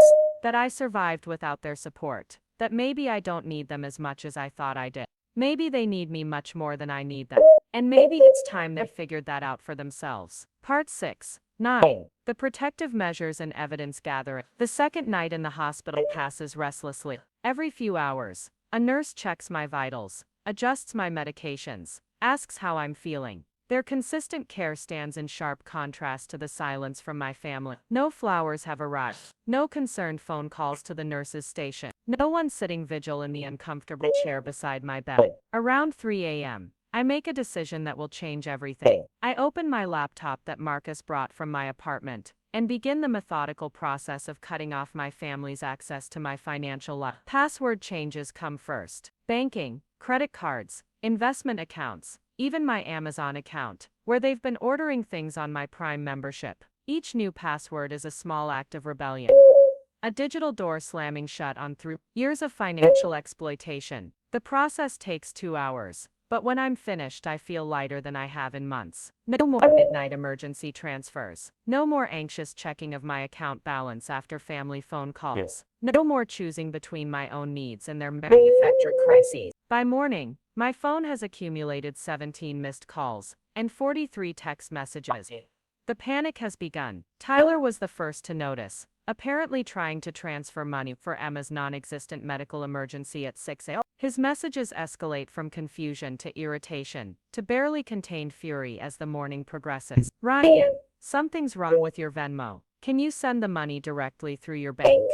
that I survived without their support, that maybe I don't need them as much as I thought I did. Maybe they need me much more than I need them. And maybe it's time they figured that out for themselves. Part 6. 9. The protective measures and evidence gathering. The second night in the hospital passes restlessly. Every few hours, a nurse checks my vitals, adjusts my medications, asks how I'm feeling. Their consistent care stands in sharp contrast to the silence from my family. No flowers have arrived. No concerned phone calls to the nurse's station. No one sitting vigil in the uncomfortable chair beside my bed. Around 3 a.m., I make a decision that will change everything. I open my laptop that Marcus brought from my apartment and begin the methodical process of cutting off my family's access to my financial life. Password changes come first. Banking, credit cards, investment accounts, even my Amazon account, where they've been ordering things on my Prime membership. Each new password is a small act of rebellion. A digital door slamming shut on through years of financial exploitation. The process takes 2 hours, but when I'm finished, I feel lighter than I have in months. No more midnight emergency transfers. No more anxious checking of my account balance after family phone calls. No more choosing between my own needs and their manufactured crises. By morning, my phone has accumulated 17 missed calls and 43 text messages. The panic has begun. Tyler was the first to notice, apparently trying to transfer money for Emma's non-existent medical emergency at 6 a.m. His messages escalate from confusion to irritation, to barely contained fury as the morning progresses. Ryan, something's wrong with your Venmo. Can you send the money directly through your bank?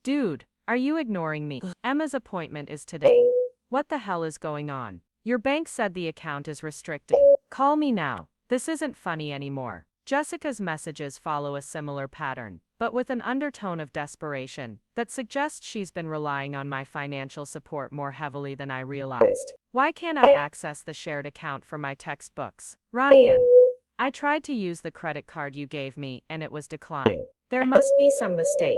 Dude, are you ignoring me? Emma's appointment is today. What the hell is going on? Your bank said the account is restricted. Call me now. This isn't funny anymore. Jessica's messages follow a similar pattern, but with an undertone of desperation that suggests she's been relying on my financial support more heavily than I realized. Why can't I access the shared account for my textbooks? Ryan, I tried to use the credit card you gave me and it was declined. There must be some mistake.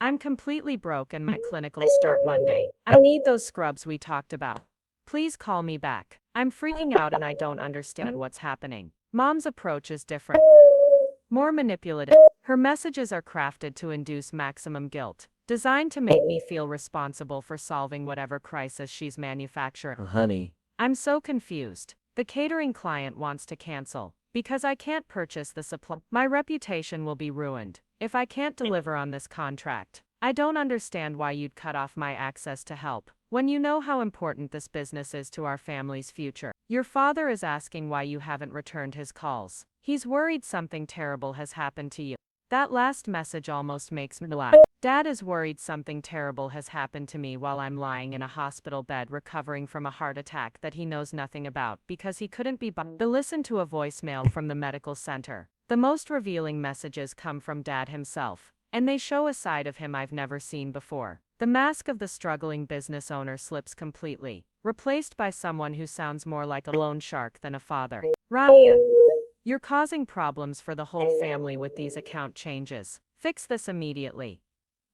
I'm completely broke and my clinicals start Monday. I need those scrubs we talked about. Please call me back. I'm freaking out and I don't understand what's happening. Mom's approach is different. More manipulative. Her messages are crafted to induce maximum guilt, designed to make me feel responsible for solving whatever crisis she's manufacturing. Oh, honey. I'm so confused. The catering client wants to cancel because I can't purchase the supply. My reputation will be ruined if I can't deliver on this contract. I don't understand why you'd cut off my access to help when you know how important this business is to our family's future. Your father is asking why you haven't returned his calls. He's worried something terrible has happened to you. That last message almost makes me laugh. Dad is worried something terrible has happened to me while I'm lying in a hospital bed recovering from a heart attack that he knows nothing about because he couldn't be bothered to listen to a voicemail from the medical center. The most revealing messages come from Dad himself, and they show a side of him I've never seen before. The mask of the struggling business owner slips completely, replaced by someone who sounds more like a loan shark than a father. Ryan, you're causing problems for the whole family with these account changes. Fix this immediately.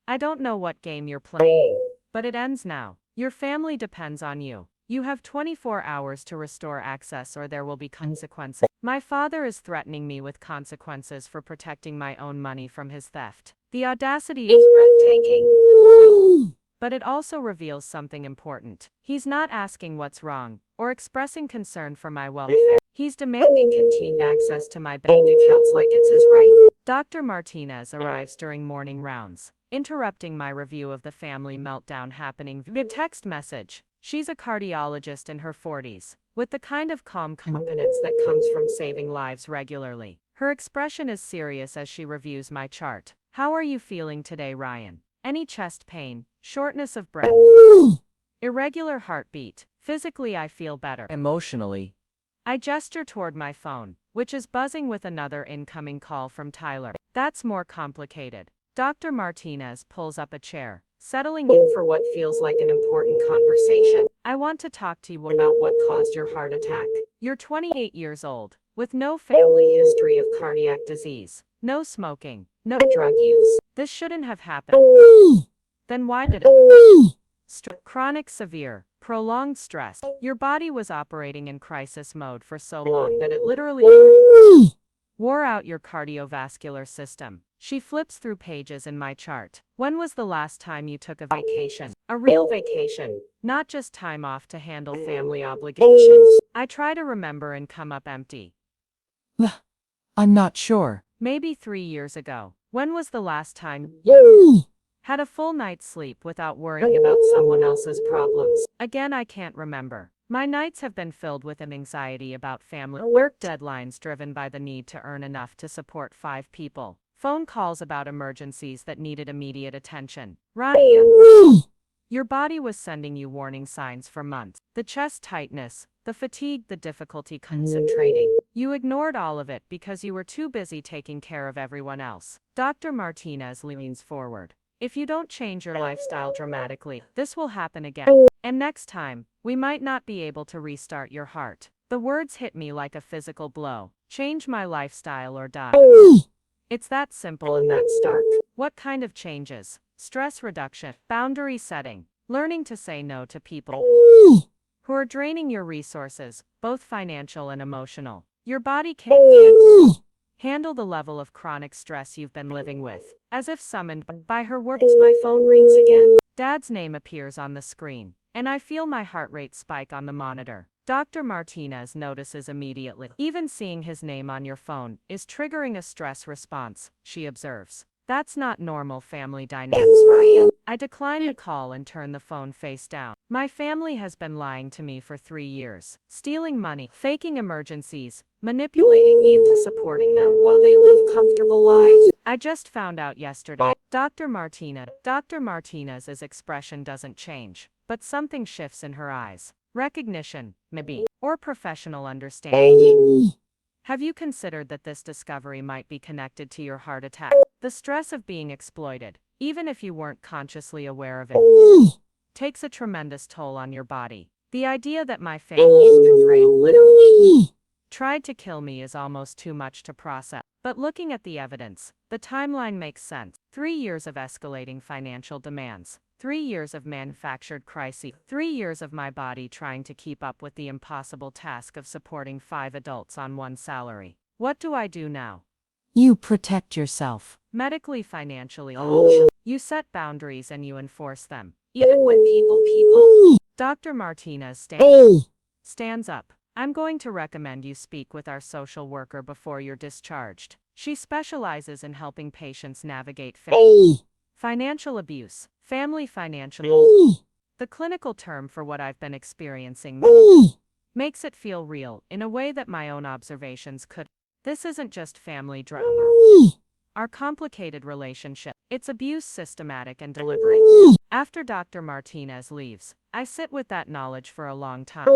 I don't know what game you're playing, but it ends now. Your family depends on you. You have 24 hours to restore access or there will be consequences. My father is threatening me with consequences for protecting my own money from his theft. The audacity is breathtaking. But it also reveals something important. He's not asking what's wrong, or expressing concern for my welfare. He's demanding continued access to my bank accounts like it's his right. Dr. Martinez arrives during morning rounds, interrupting my review of the family meltdown happening via text message. She's a cardiologist in her 40s, with the kind of calm confidence that comes from saving lives regularly. Her expression is serious as she reviews my chart. How are you feeling today, Ryan? Any chest pain, shortness of breath, irregular heartbeat? Physically, I feel better. Emotionally. I gesture toward my phone, which is buzzing with another incoming call from Tyler. That's more complicated. Dr. Martinez pulls up a chair, settling in for what feels like an important conversation. I want to talk to you about what caused your heart attack. You're 28 years old, with no family history of cardiac disease, no smoking, no drug use. This shouldn't have happened. Then why did it? Chronic severe, prolonged stress. Your body was operating in crisis mode for so long that it literally wore out your cardiovascular system. She flips through pages in my chart. When was the last time you took a vacation? A real vacation, not just time off to handle family obligations. I try to remember and come up empty. I'm not sure. Maybe 3 years ago. When was the last time you had a full night's sleep without worrying about someone else's problems? Again, I can't remember. My nights have been filled with an anxiety about family work deadlines driven by the need to earn enough to support 5 people. Phone calls about emergencies that needed immediate attention. Ryan, your body was sending you warning signs for months. The chest tightness, the fatigue, the difficulty concentrating. You ignored all of it because you were too busy taking care of everyone else. Dr. Martinez leans forward. If you don't change your lifestyle dramatically, this will happen again. And next time, we might not be able to restart your heart. The words hit me like a physical blow. Change my lifestyle or die. It's that simple and that stark. What kind of changes? Stress reduction, boundary setting, learning to say no to people who are draining your resources, both financial and emotional. Your body can't handle the level of chronic stress you've been living with. As if summoned by her words, my phone rings again. Dad's name appears on the screen, and I feel my heart rate spike on the monitor. Dr. Martinez notices immediately. Even seeing his name on your phone is triggering a stress response, she observes. That's not normal family dynamics. I decline the call and turn the phone face down. My family has been lying to me for 3 years, stealing money, faking emergencies, manipulating me into supporting them while they live comfortable lives. I just found out yesterday. Dr. Martinez's expression doesn't change, but something shifts in her eyes. Recognition, maybe, or professional understanding. Have you considered that this discovery might be connected to your heart attack? The stress of being exploited, even if you weren't consciously aware of it, takes a tremendous toll on your body. The idea that my family literally tried to kill me is almost too much to process. But looking at the evidence, the timeline makes sense. 3 years of escalating financial demands. 3 years of manufactured crises. 3 years of my body trying to keep up with the impossible task of supporting 5 adults on one salary. What do I do now? You protect yourself. Medically, financially. You set boundaries and you enforce them. Even when evil people. Dr. Martinez stands up. I'm going to recommend you speak with our social worker before you're discharged. She specializes in helping patients navigate financial abuse, family financial. The clinical term for what I've been experiencing makes it feel real in a way that my own observations could. This isn't just family drama. Our complicated relationship. It's abuse, systematic and deliberate. After Dr. Martinez leaves, I sit with that knowledge for a long time.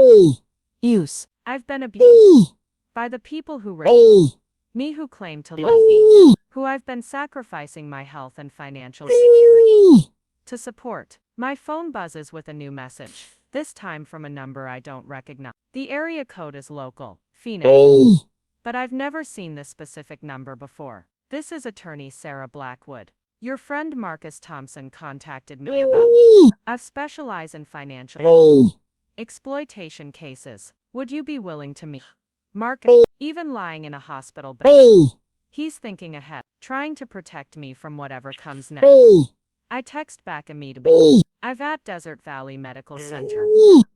Use. I've been abused by the people who raised me, who claim to love me, who I've been sacrificing my health and financial security to support. My phone buzzes with a new message, this time from a number I don't recognize. The area code is local, Phoenix, but I've never seen this specific number before. This is attorney Sarah Blackwood. Your friend Marcus Thompson contacted me about. I specialize in financial exploitation cases. Would you be willing to meet Marcus? Even lying in a hospital bed, he's thinking ahead, trying to protect me from whatever comes next. I text back immediately. I've at Desert Valley Medical Center,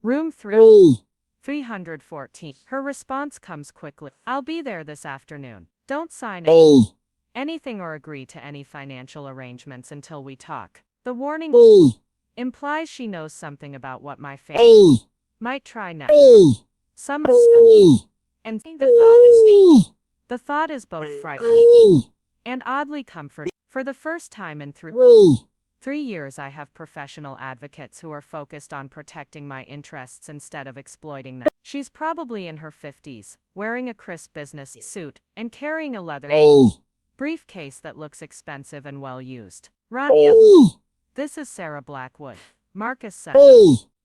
room 314. Her response comes quickly. I'll be there this afternoon. Don't sign anything or agree to any financial arrangements until we talk. The warning implies she knows something about what my family might try next. Some and the thought is both frightening and oddly comforting. For the first time in 3 years, I have professional advocates who are focused on protecting my interests instead of exploiting them. She's probably in her 50s, wearing a crisp business suit and carrying a leather briefcase that looks expensive and well used. Ron, this is Sarah Blackwood. Marcus said.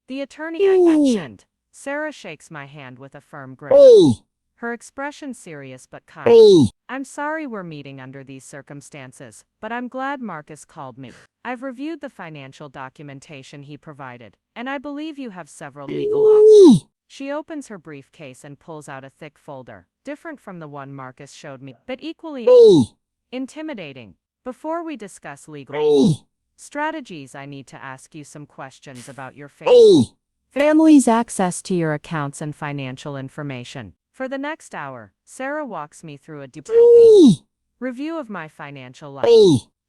The attorney I mentioned. Sarah shakes my hand with a firm grip. Her expression serious but kind. I'm sorry we're meeting under these circumstances, but I'm glad Marcus called me. I've reviewed the financial documentation he provided, and I believe you have several legal options. She opens her briefcase and pulls out a thick folder, different from the one Marcus showed me, but equally intimidating. Before we discuss legal strategies, I need to ask you some questions about your family's access to your accounts and financial information. For the next hour, Sarah walks me through a detailed review of my financial life.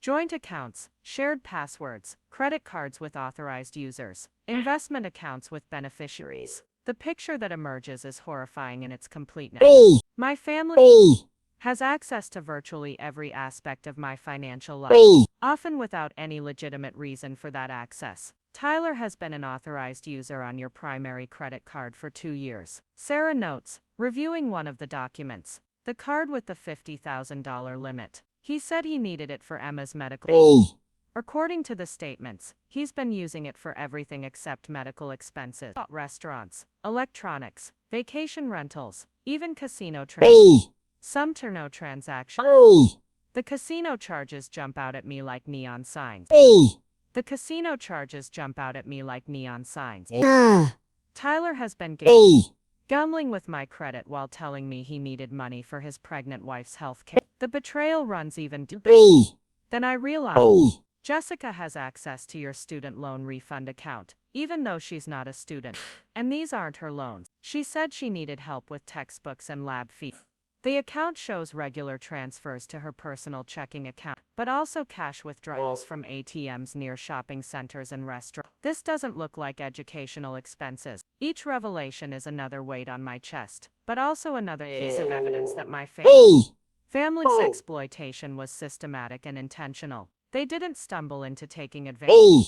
Joint accounts, shared passwords, credit cards with authorized users, investment accounts with beneficiaries. The picture that emerges is horrifying in its completeness. My family has access to virtually every aspect of my financial life, often without any legitimate reason for that access. Tyler has been an authorized user on your primary credit card for 2 years. Sarah notes, reviewing one of the documents, the card with the $50,000 limit. He said he needed it for Emma's medical. According to the statements, he's been using it for everything except medical expenses. Restaurants, electronics, vacation rentals, even casino transactions. Some turno transactions. The casino charges jump out at me like neon signs. A. The casino charges jump out at me like neon signs. Ah. Tyler has been A. gambling with my credit while telling me he needed money for his pregnant wife's health care. The betrayal runs even deeper. B. Then I realized A. Jessica has access to your student loan refund account, even though she's not a student. And these aren't her loans. She said she needed help with textbooks and lab fees. The account shows regular transfers to her personal checking account, but also cash withdrawals from ATMs near shopping centers and restaurants. This doesn't look like educational expenses. Each revelation is another weight on my chest, but also another piece of evidence that my family's exploitation was systematic and intentional. They didn't stumble into taking advantage. A.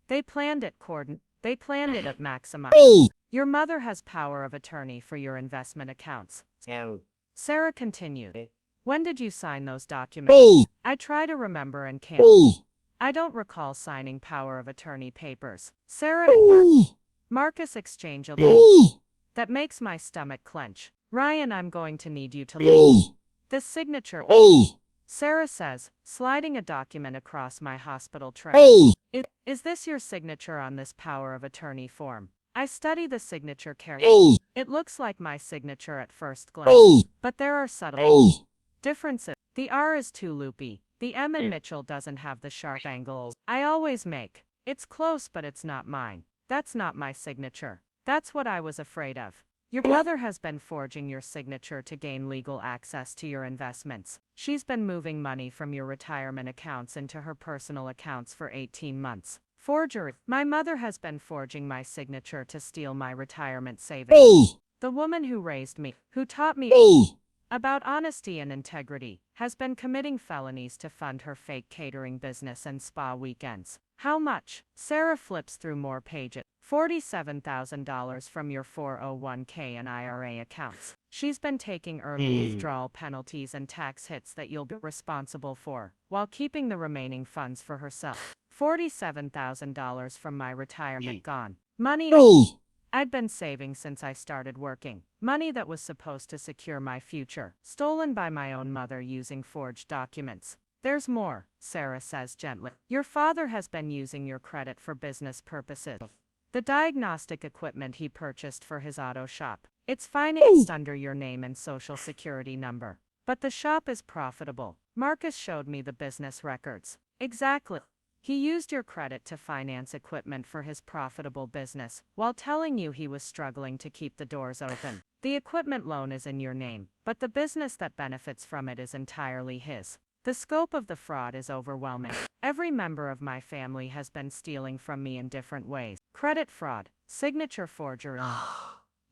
They planned it, Corden. They planned it at maximum. A. Your mother has power of attorney for your investment accounts. Sarah continued. When did you sign those documents? A. I try to remember and can't. A. I don't recall signing power of attorney papers. Sarah Marcus exchange a look. A. That makes my stomach clench. Ryan, I'm going to need you to A. leave. This signature. A. Sarah says, sliding a document across my hospital tray. A. Is this your signature on this power of attorney form? I study the signature carefully. A. It looks like my signature at first glance, A. but there are subtle A. differences. The R is too loopy. The M in Mitchell doesn't have the sharp angles I always make. It's close, but it's not mine. That's not my signature. That's what I was afraid of. Your mother has been forging your signature to gain legal access to your investments. She's been moving money from your retirement accounts into her personal accounts for 18 months. Forgery. My mother has been forging my signature to steal my retirement savings. A. The woman who raised me, who taught me A. about honesty and integrity, has been committing felonies to fund her fake catering business and spa weekends. How much? Sarah flips through more pages. $47,000 from your 401k and IRA accounts. She's been taking early withdrawal penalties and tax hits that you'll be responsible for, while keeping the remaining funds for herself. $47,000 from my retirement gone. Money A. I'd been saving since I started working. Money that was supposed to secure my future, stolen by my own mother using forged documents. There's more, Sarah says gently. Your father has been using your credit for business purposes. The diagnostic equipment he purchased for his auto shop. It's financed under your name and social security number. But the shop is profitable. Marcus showed me the business records. Exactly. He used your credit to finance equipment for his profitable business, while telling you he was struggling to keep the doors open. The equipment loan is in your name, but the business that benefits from it is entirely his. The scope of the fraud is overwhelming. Every member of my family has been stealing from me in different ways. Credit fraud, signature forgery,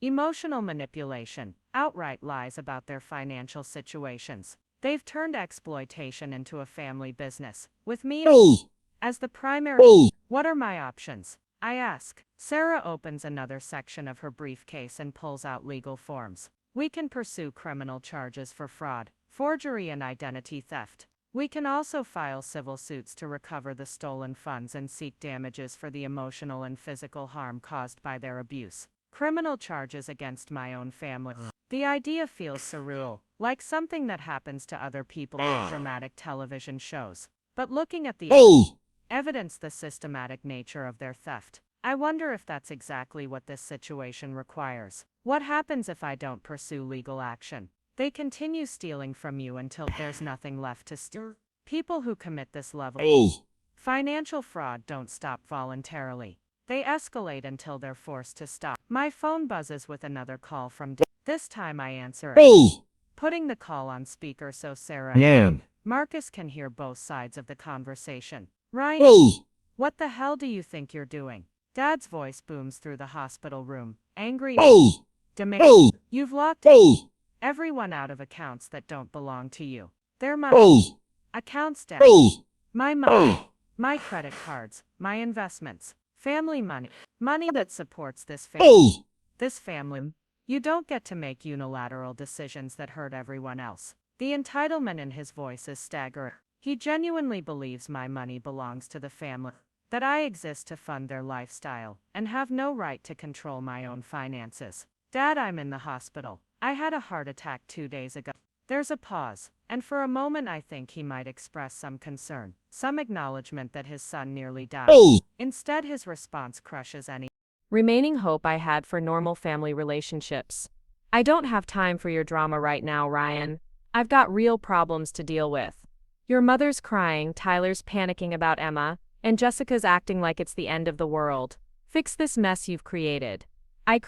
emotional manipulation, outright lies about their financial situations. They've turned exploitation into a family business, with me A. as the primary. A. What are my options? I ask. Sarah opens another section of her briefcase and pulls out legal forms. We can pursue criminal charges for fraud, forgery, and identity theft. We can also file civil suits to recover the stolen funds and seek damages for the emotional and physical harm caused by their abuse. Criminal charges against my own family. The idea feels surreal, like something that happens to other people in dramatic television shows. But looking at the A. evidence, the systematic nature of their theft, I wonder if that's exactly what this situation requires. What happens if I don't pursue legal action? They continue stealing from you until there's nothing left to steal. People who commit this level A. financial fraud don't stop voluntarily. They escalate until they're forced to stop. My phone buzzes with another call from This time I answer it, A. putting the call on speaker so Sarah N. Marcus can hear both sides of the conversation. Ryan, A. what the hell do you think you're doing? Dad's voice booms through the hospital room, angry, A. demanding. You've locked A. everyone out of accounts that don't belong to you. Their money. A. Accounts, Dad. A. My money. My credit cards. My investments. Family money. Money that supports this family. A. This family. You don't get to make unilateral decisions that hurt everyone else. The entitlement in his voice is staggering. He genuinely believes my money belongs to the family, that I exist to fund their lifestyle, and have no right to control my own finances. Dad, I'm in the hospital. I had a heart attack 2 days ago. There's a pause, and for a moment I think he might express some concern, some acknowledgement that his son nearly died. Instead, his response crushes any remaining hope I had for normal family relationships. I don't have time for your drama right now, Ryan. I've got real problems to deal with. Your mother's crying, Tyler's panicking about Emma, and Jessica's acting like it's the end of the world. Fix this mess you've created. I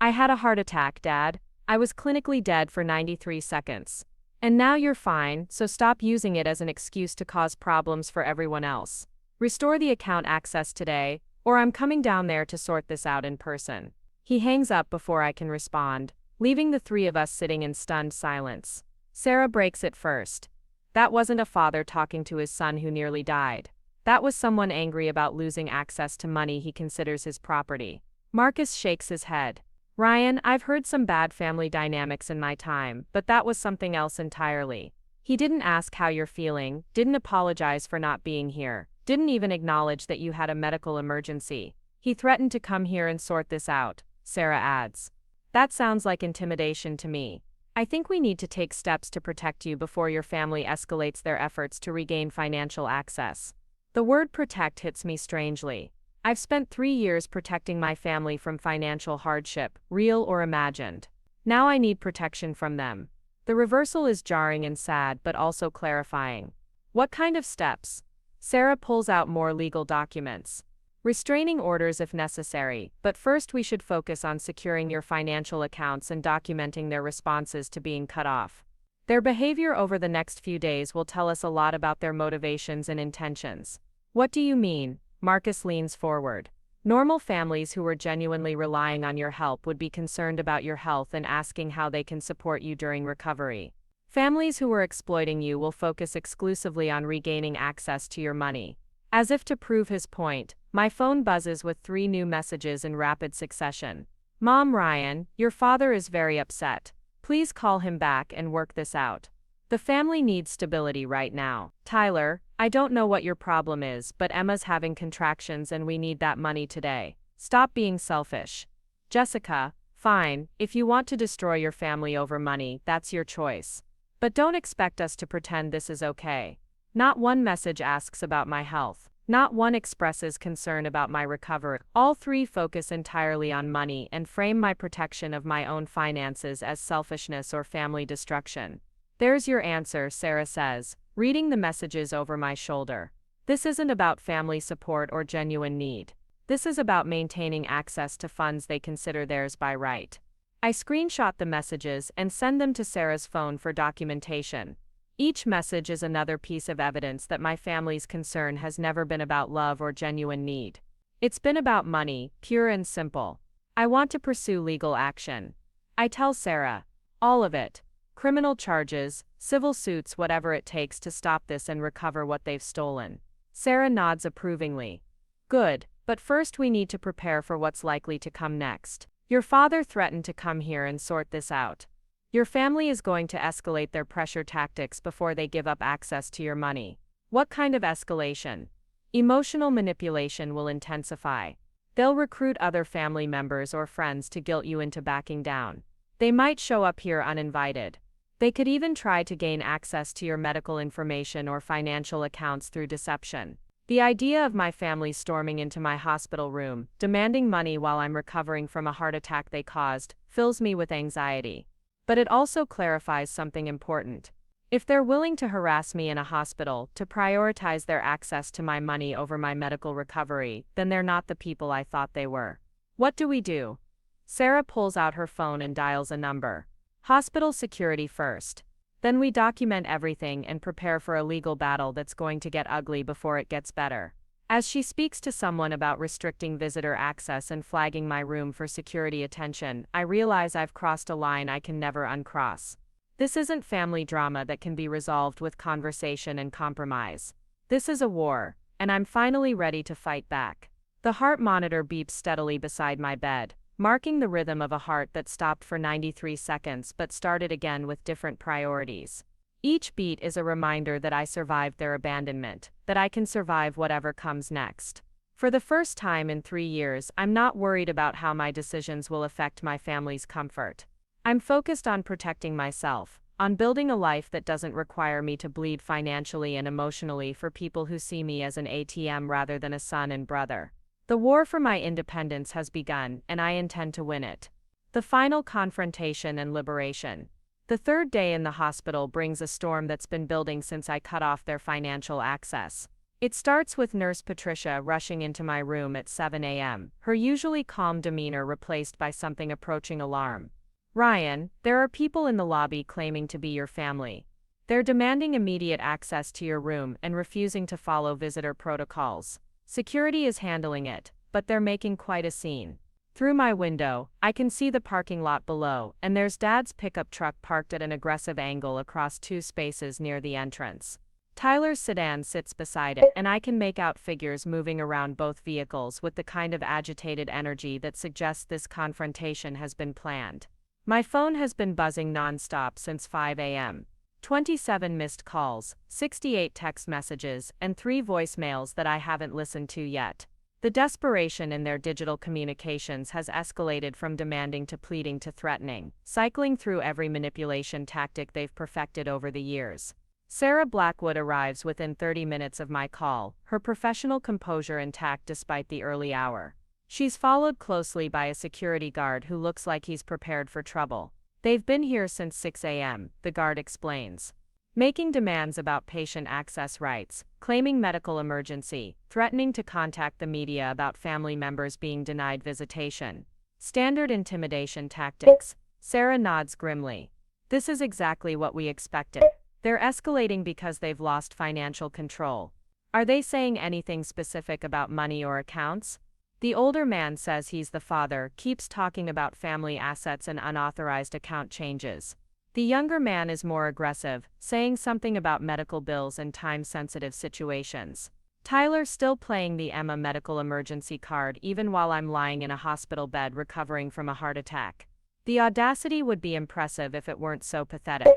had a heart attack, Dad. I was clinically dead for 93 seconds. And now you're fine, so stop using it as an excuse to cause problems for everyone else. Restore the account access today, or I'm coming down there to sort this out in person. He hangs up before I can respond, leaving the three of us sitting in stunned silence. Sarah breaks it first. That wasn't a father talking to his son who nearly died. That was someone angry about losing access to money he considers his property. Marcus shakes his head. Ryan, I've heard some bad family dynamics in my time, but that was something else entirely. He didn't ask how you're feeling, didn't apologize for not being here, didn't even acknowledge that you had a medical emergency. He threatened to come here and sort this out, Sarah adds. That sounds like intimidation to me. I think we need to take steps to protect you before your family escalates their efforts to regain financial access. The word protect hits me strangely. I've spent 3 years protecting my family from financial hardship, real or imagined. Now I need protection from them. The reversal is jarring and sad, but also clarifying. What kind of steps? Sarah pulls out more legal documents. Restraining orders if necessary, but first we should focus on securing your financial accounts and documenting their responses to being cut off. Their behavior over the next few days will tell us a lot about their motivations and intentions. What do you mean? Marcus leans forward. Normal families who were genuinely relying on your help would be concerned about your health and asking how they can support you during recovery. Families who were exploiting you will focus exclusively on regaining access to your money. As if to prove his point, my phone buzzes with 3 new messages in rapid succession. Mom, Ryan, your father is very upset. Please call him back and work this out. The family needs stability right now. Tyler, I don't know what your problem is, but Emma's having contractions and we need that money today. Stop being selfish. Jessica, fine, if you want to destroy your family over money, that's your choice. But don't expect us to pretend this is okay. Not one message asks about my health. Not one expresses concern about my recovery. All 3 focus entirely on money and frame my protection of my own finances as selfishness or family destruction. There's your answer, Sarah says, reading the messages over my shoulder. This isn't about family support or genuine need. This is about maintaining access to funds they consider theirs by right. I screenshot the messages and send them to Sarah's phone for documentation. Each message is another piece of evidence that my family's concern has never been about love or genuine need. It's been about money, pure and simple. I want to pursue legal action. I tell Sarah. All of it. Criminal charges, civil suits, whatever it takes to stop this and recover what they've stolen. Sarah nods approvingly. Good, but first we need to prepare for what's likely to come next. Your father threatened to come here and sort this out. Your family is going to escalate their pressure tactics before they give up access to your money. What kind of escalation? Emotional manipulation will intensify. They'll recruit other family members or friends to guilt you into backing down. They might show up here uninvited. They could even try to gain access to your medical information or financial accounts through deception. The idea of my family storming into my hospital room, demanding money while I'm recovering from a heart attack they caused, fills me with anxiety. But it also clarifies something important. If they're willing to harass me in a hospital to prioritize their access to my money over my medical recovery, then they're not the people I thought they were. What do we do? Sarah pulls out her phone and dials a number. Hospital security first. Then we document everything and prepare for a legal battle that's going to get ugly before it gets better. As she speaks to someone about restricting visitor access and flagging my room for security attention, I realize I've crossed a line I can never uncross. This isn't family drama that can be resolved with conversation and compromise. This is a war, and I'm finally ready to fight back. The heart monitor beeps steadily beside my bed, marking the rhythm of a heart that stopped for 93 seconds but started again with different priorities. Each beat is a reminder that I survived their abandonment, that I can survive whatever comes next. For the first time in 3 years, I'm not worried about how my decisions will affect my family's comfort. I'm focused on protecting myself, on building a life that doesn't require me to bleed financially and emotionally for people who see me as an ATM rather than a son and brother. The war for my independence has begun, and I intend to win it. The final confrontation and liberation. The third day in the hospital brings a storm that's been building since I cut off their financial access. It starts with Nurse Patricia rushing into my room at 7 a.m., her usually calm demeanor replaced by something approaching alarm. "Ryan, there are people in the lobby claiming to be your family. They're demanding immediate access to your room and refusing to follow visitor protocols. Security is handling it, but they're making quite a scene." Through my window, I can see the parking lot below, and there's Dad's pickup truck parked at an aggressive angle across two spaces near the entrance. Tyler's sedan sits beside it, and I can make out figures moving around both vehicles with the kind of agitated energy that suggests this confrontation has been planned. My phone has been buzzing non-stop since 5 a.m. 27 missed calls, 68 text messages, and 3 voicemails that I haven't listened to yet. The desperation in their digital communications has escalated from demanding to pleading to threatening, cycling through every manipulation tactic they've perfected over the years. Sarah Blackwood arrives within 30 minutes of my call, her professional composure intact despite the early hour. She's followed closely by a security guard who looks like he's prepared for trouble. "They've been here since 6 a.m., the guard explains. Making demands about patient access rights, claiming medical emergency, threatening to contact the media about family members being denied visitation. Standard intimidation tactics." Sarah nods grimly. "This is exactly what we expected. They're escalating because they've lost financial control." "Are they saying anything specific about money or accounts?" The older man says he's the father, keeps talking about family assets and unauthorized account changes. The younger man is more aggressive, saying something about medical bills and time-sensitive situations. Tyler still playing the Emma medical emergency card even while I'm lying in a hospital bed recovering from a heart attack. The audacity would be impressive if it weren't so pathetic.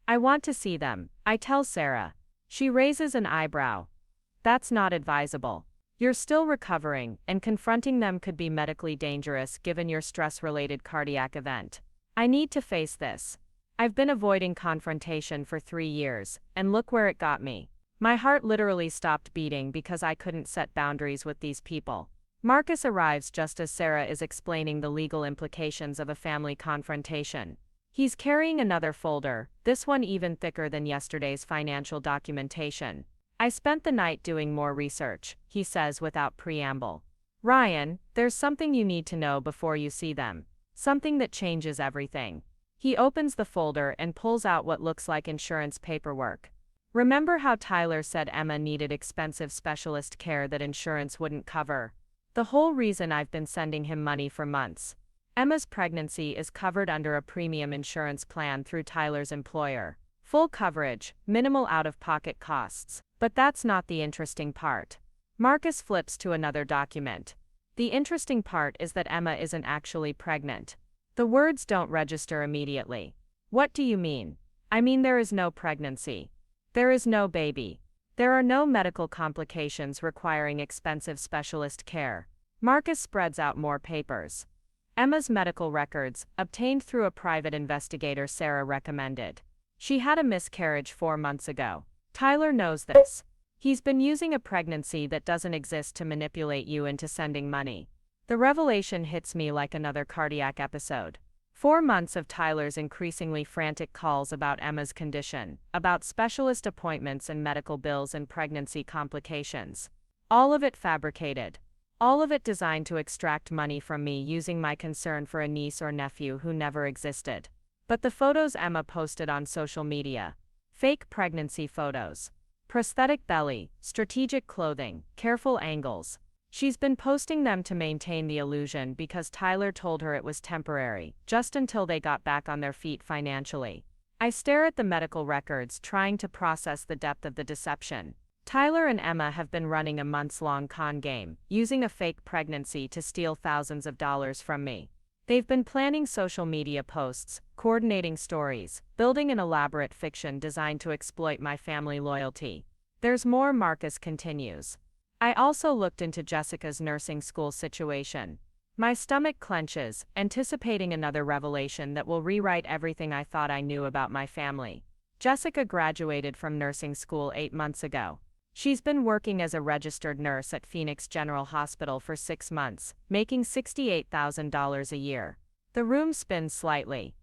"I want to see them," I tell Sarah. She raises an eyebrow. "That's not advisable. You're still recovering, and confronting them could be medically dangerous given your stress-related cardiac event. I need to face this. I've been avoiding confrontation for 3 years, and look where it got me." My heart literally stopped beating because I couldn't set boundaries with these people. Marcus arrives just as Sarah is explaining the legal implications of a family confrontation. He's carrying another folder, this one even thicker than yesterday's financial documentation. "I spent the night doing more research," he says without preamble. "Ryan, there's something you need to know before you see them. Something that changes everything." He opens the folder and pulls out what looks like insurance paperwork. "Remember how Tyler said Emma needed expensive specialist care that insurance wouldn't cover? The whole reason I've been sending him money for months. Emma's pregnancy is covered under a premium insurance plan through Tyler's employer. Full coverage, minimal out-of-pocket costs. But that's not the interesting part." Marcus flips to another document. "The interesting part is that Emma isn't actually pregnant." The words don't register immediately. "What do you mean?" "I mean there is no pregnancy. There is no baby. There are no medical complications requiring expensive specialist care." Marcus spreads out more papers. "Emma's medical records, obtained through a private investigator Sarah recommended. She had a miscarriage 4 months ago. Tyler knows this. He's been using a pregnancy that doesn't exist to manipulate you into sending money." The revelation hits me like another cardiac episode. 4 months of Tyler's increasingly frantic calls about Emma's condition, about specialist appointments and medical bills and pregnancy complications. All of it fabricated. All of it designed to extract money from me using my concern for a niece or nephew who never existed. But the photos Emma posted on social media. Fake pregnancy photos. Prosthetic belly, strategic clothing, careful angles. She's been posting them to maintain the illusion because Tyler told her it was temporary, just until they got back on their feet financially. I stare at the medical records, trying to process the depth of the deception. Tyler and Emma have been running a months-long con game, using a fake pregnancy to steal thousands of dollars from me. They've been planning social media posts, coordinating stories, building an elaborate fiction designed to exploit my family loyalty. There's more, Marcus continues. "I also looked into Jessica's nursing school situation. My stomach clenches, anticipating another revelation that will rewrite everything I thought I knew about my family. Jessica graduated from nursing school 8 months ago. She's been working as a registered nurse at Phoenix General Hospital for 6 months, making $68,000 a year. The room spins slightly.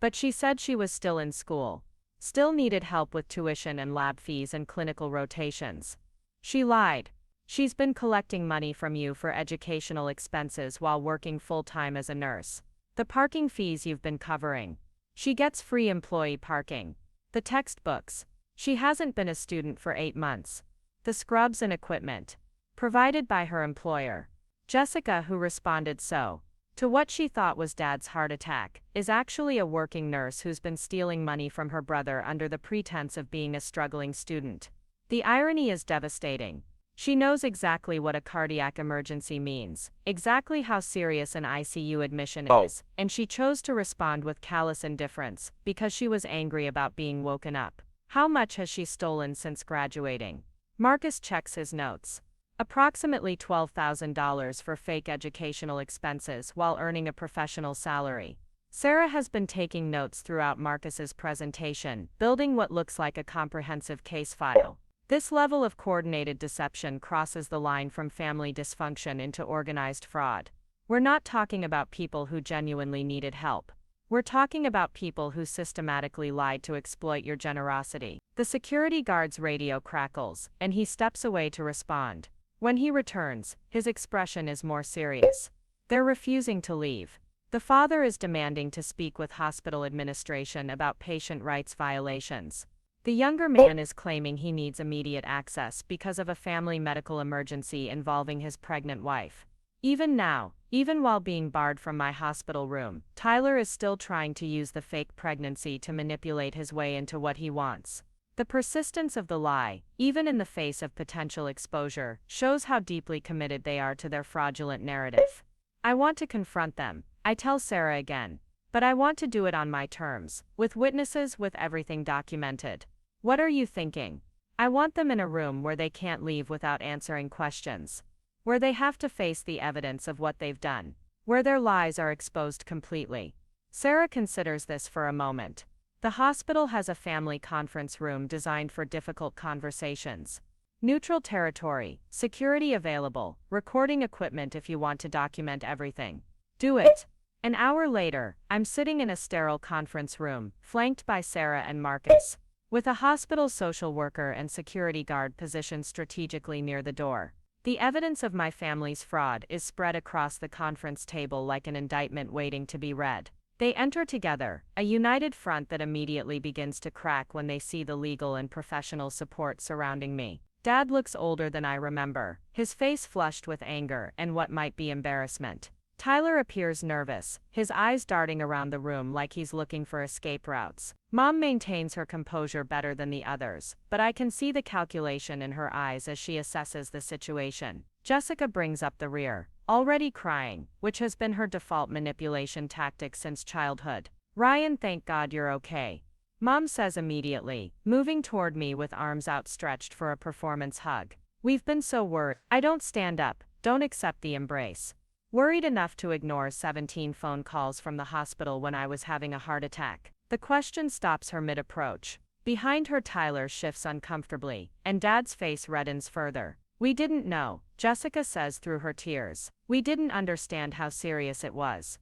But she said she was still in school. Still needed help with tuition and lab fees and clinical rotations. She lied. She's been collecting money from you for educational expenses while working full-time as a nurse. The parking fees you've been covering. She gets free employee parking. The textbooks. She hasn't been a student for 8 months. The scrubs and equipment. Provided by her employer. Jessica, who responded to what she thought was Dad's heart attack, is actually a working nurse who's been stealing money from her brother under the pretense of being a struggling student. The irony is devastating. She knows exactly what a cardiac emergency means, exactly how serious an ICU admission is, and she chose to respond with callous indifference because she was angry about being woken up. How much has she stolen since graduating? Marcus checks his notes. Approximately $12,000 for fake educational expenses while earning a professional salary. Sarah has been taking notes throughout Marcus's presentation, building what looks like a comprehensive case file. This level of coordinated deception crosses the line from family dysfunction into organized fraud. We're not talking about people who genuinely needed help. We're talking about people who systematically lied to exploit your generosity. The security guard's radio crackles, and he steps away to respond. When he returns, his expression is more serious. They're refusing to leave. The father is demanding to speak with hospital administration about patient rights violations. The younger man is claiming he needs immediate access because of a family medical emergency involving his pregnant wife. Even now, even while being barred from my hospital room, Tyler is still trying to use the fake pregnancy to manipulate his way into what he wants. The persistence of the lie, even in the face of potential exposure, shows how deeply committed they are to their fraudulent narrative. I want to confront them, I tell Sarah again. But I want to do it on my terms, with witnesses, with everything documented. What are you thinking? I want them in a room where they can't leave without answering questions. Where they have to face the evidence of what they've done. Where their lies are exposed completely. Sarah considers this for a moment. The hospital has a family conference room designed for difficult conversations. Neutral territory, security available, recording equipment if you want to document everything. Do it. An hour later, I'm sitting in a sterile conference room, flanked by Sarah and Marcus. With a hospital social worker and security guard positioned strategically near the door. The evidence of my family's fraud is spread across the conference table like an indictment waiting to be read. They enter together, a united front that immediately begins to crack when they see the legal and professional support surrounding me. Dad looks older than I remember, his face flushed with anger and what might be embarrassment. Tyler appears nervous, his eyes darting around the room like he's looking for escape routes. Mom maintains her composure better than the others, but I can see the calculation in her eyes as she assesses the situation. Jessica brings up the rear, already crying, which has been her default manipulation tactic since childhood. Ryan, thank God you're okay. Mom says immediately, moving toward me with arms outstretched for a performance hug. We've been so worried. I don't stand up, don't accept the embrace. Worried enough to ignore 17 phone calls from the hospital when I was having a heart attack. The question stops her mid-approach. Behind her, Tyler shifts uncomfortably, and Dad's face reddens further. We didn't know, Jessica says through her tears. We didn't understand how serious it was.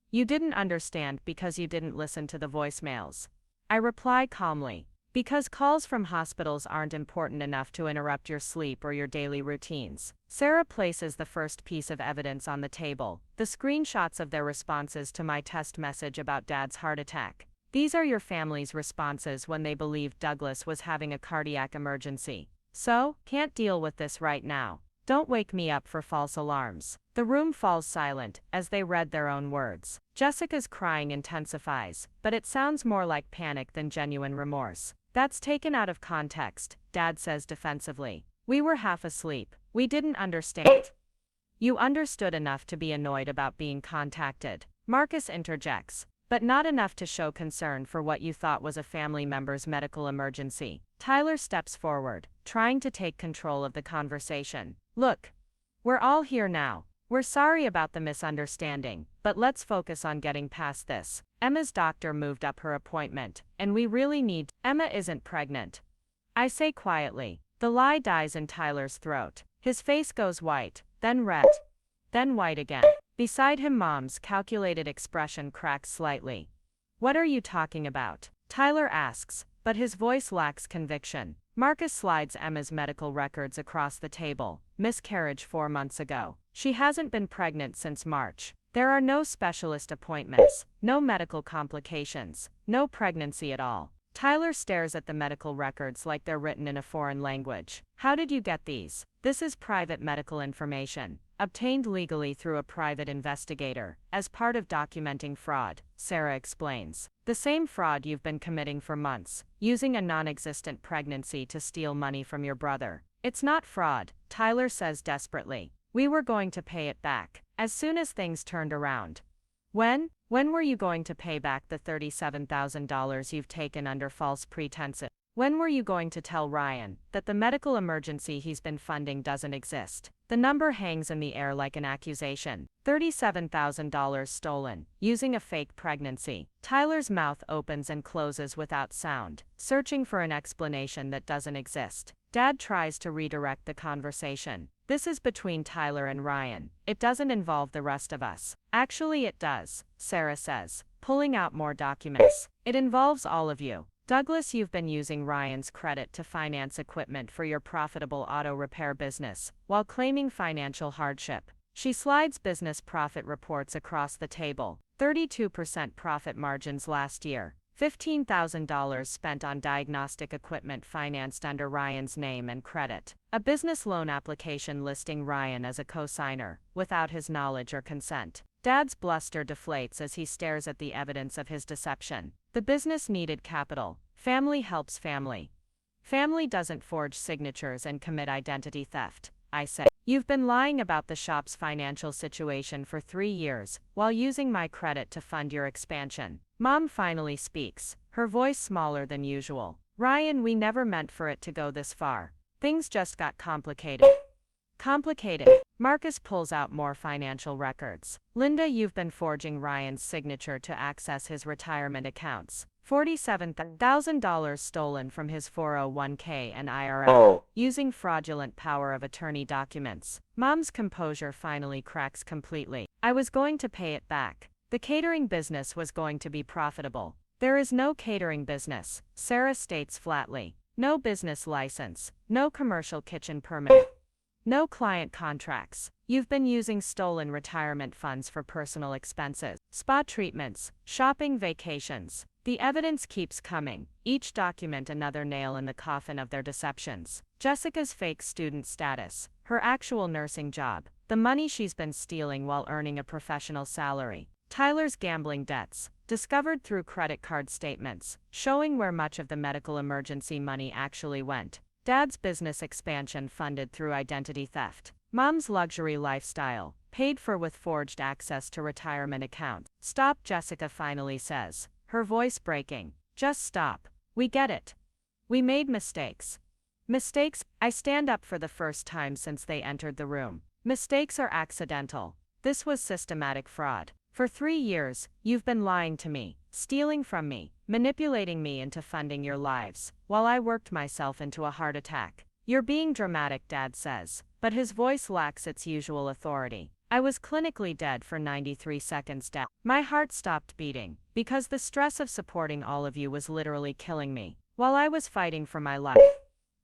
You didn't understand because you didn't listen to the voicemails. I reply calmly. Because calls from hospitals aren't important enough to interrupt your sleep or your daily routines. Sarah places the first piece of evidence on the table, the screenshots of their responses to my test message about Dad's heart attack. These are your family's responses when they believed Douglas was having a cardiac emergency. So, can't deal with this right now. Don't wake me up for false alarms. The room falls silent as they read their own words. Jessica's crying intensifies, but it sounds more like panic than genuine remorse. That's taken out of context, Dad says defensively. We were half asleep. We didn't understand. You understood enough to be annoyed about being contacted. Marcus interjects, but not enough to show concern for what you thought was a family member's medical emergency. Tyler steps forward, trying to take control of the conversation. Look, we're all here now. We're sorry about the misunderstanding, but let's focus on getting past this. Emma's doctor moved up her appointment, and we really need. Emma isn't pregnant. I say quietly. The lie dies in Tyler's throat. His face goes white, then red, then white again. Beside him, Mom's calculated expression cracks slightly. What are you talking about? Tyler asks, but his voice lacks conviction. Marcus slides Emma's medical records across the table. Miscarriage 4 months ago. She hasn't been pregnant since March. There are no specialist appointments, no medical complications, no pregnancy at all. Tyler stares at the medical records like they're written in a foreign language. How did you get these? This is private medical information, obtained legally through a private investigator, as part of documenting fraud, Sarah explains. The same fraud you've been committing for months, using a non-existent pregnancy to steal money from your brother. It's not fraud, Tyler says desperately. We were going to pay it back, as soon as things turned around. When were you going to pay back the $37,000 you've taken under false pretenses? When were you going to tell Ryan that the medical emergency he's been funding doesn't exist? The number hangs in the air like an accusation. $37,000 stolen, using a fake pregnancy. Tyler's mouth opens and closes without sound, searching for an explanation that doesn't exist. Dad tries to redirect the conversation. This is between Tyler and Ryan. It doesn't involve the rest of us. Actually, it does, Sarah says, pulling out more documents. It involves all of you. Douglas, you've been using Ryan's credit to finance equipment for your profitable auto repair business, while claiming financial hardship. She slides business profit reports across the table. 32% profit margins last year. $15,000 spent on diagnostic equipment financed under Ryan's name and credit. A business loan application listing Ryan as a co-signer, without his knowledge or consent. Dad's bluster deflates as he stares at the evidence of his deception. The business needed capital. Family helps family. Family doesn't forge signatures and commit identity theft, I say. You've been lying about the shop's financial situation for 3 years, while using my credit to fund your expansion. Mom finally speaks, her voice smaller than usual. Ryan, we never meant for it to go this far. Things just got complicated. Complicated. Marcus pulls out more financial records. Linda, you've been forging Ryan's signature to access his retirement accounts. $47,000 stolen from his 401k and IRA, using fraudulent power of attorney documents. Mom's composure finally cracks completely. I was going to pay it back. The catering business was going to be profitable. There is no catering business, Sarah states flatly. No business license, no commercial kitchen permit. No client contracts. You've been using stolen retirement funds for personal expenses, spa treatments, shopping, vacations. The evidence keeps coming, each document another nail in the coffin of their deceptions. Jessica's fake student status, her actual nursing job, the money she's been stealing while earning a professional salary. Tyler's gambling debts, discovered through credit card statements, showing where much of the medical emergency money actually went. Dad's business expansion funded through identity theft. Mom's luxury lifestyle, paid for with forged access to retirement accounts. Stop, Jessica finally says, her voice breaking. Just stop. We get it. We made mistakes. Mistakes? I stand up for the first time since they entered the room. Mistakes are accidental. This was systematic fraud. For 3 years, you've been lying to me, stealing from me, manipulating me into funding your lives, while I worked myself into a heart attack. You're being dramatic, Dad says, but his voice lacks its usual authority. I was clinically dead for 93 seconds, Dad. My heart stopped beating, because the stress of supporting all of you was literally killing me, while I was fighting for my life.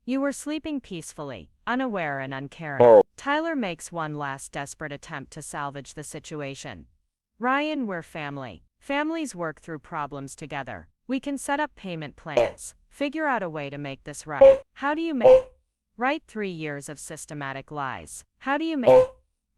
You were sleeping peacefully, unaware and uncaring. Tyler makes one last desperate attempt to salvage the situation. Ryan, we're family. Families work through problems together. We can set up payment plans, figure out a way to make this right. How do you make right 3 years of systematic lies? How do you make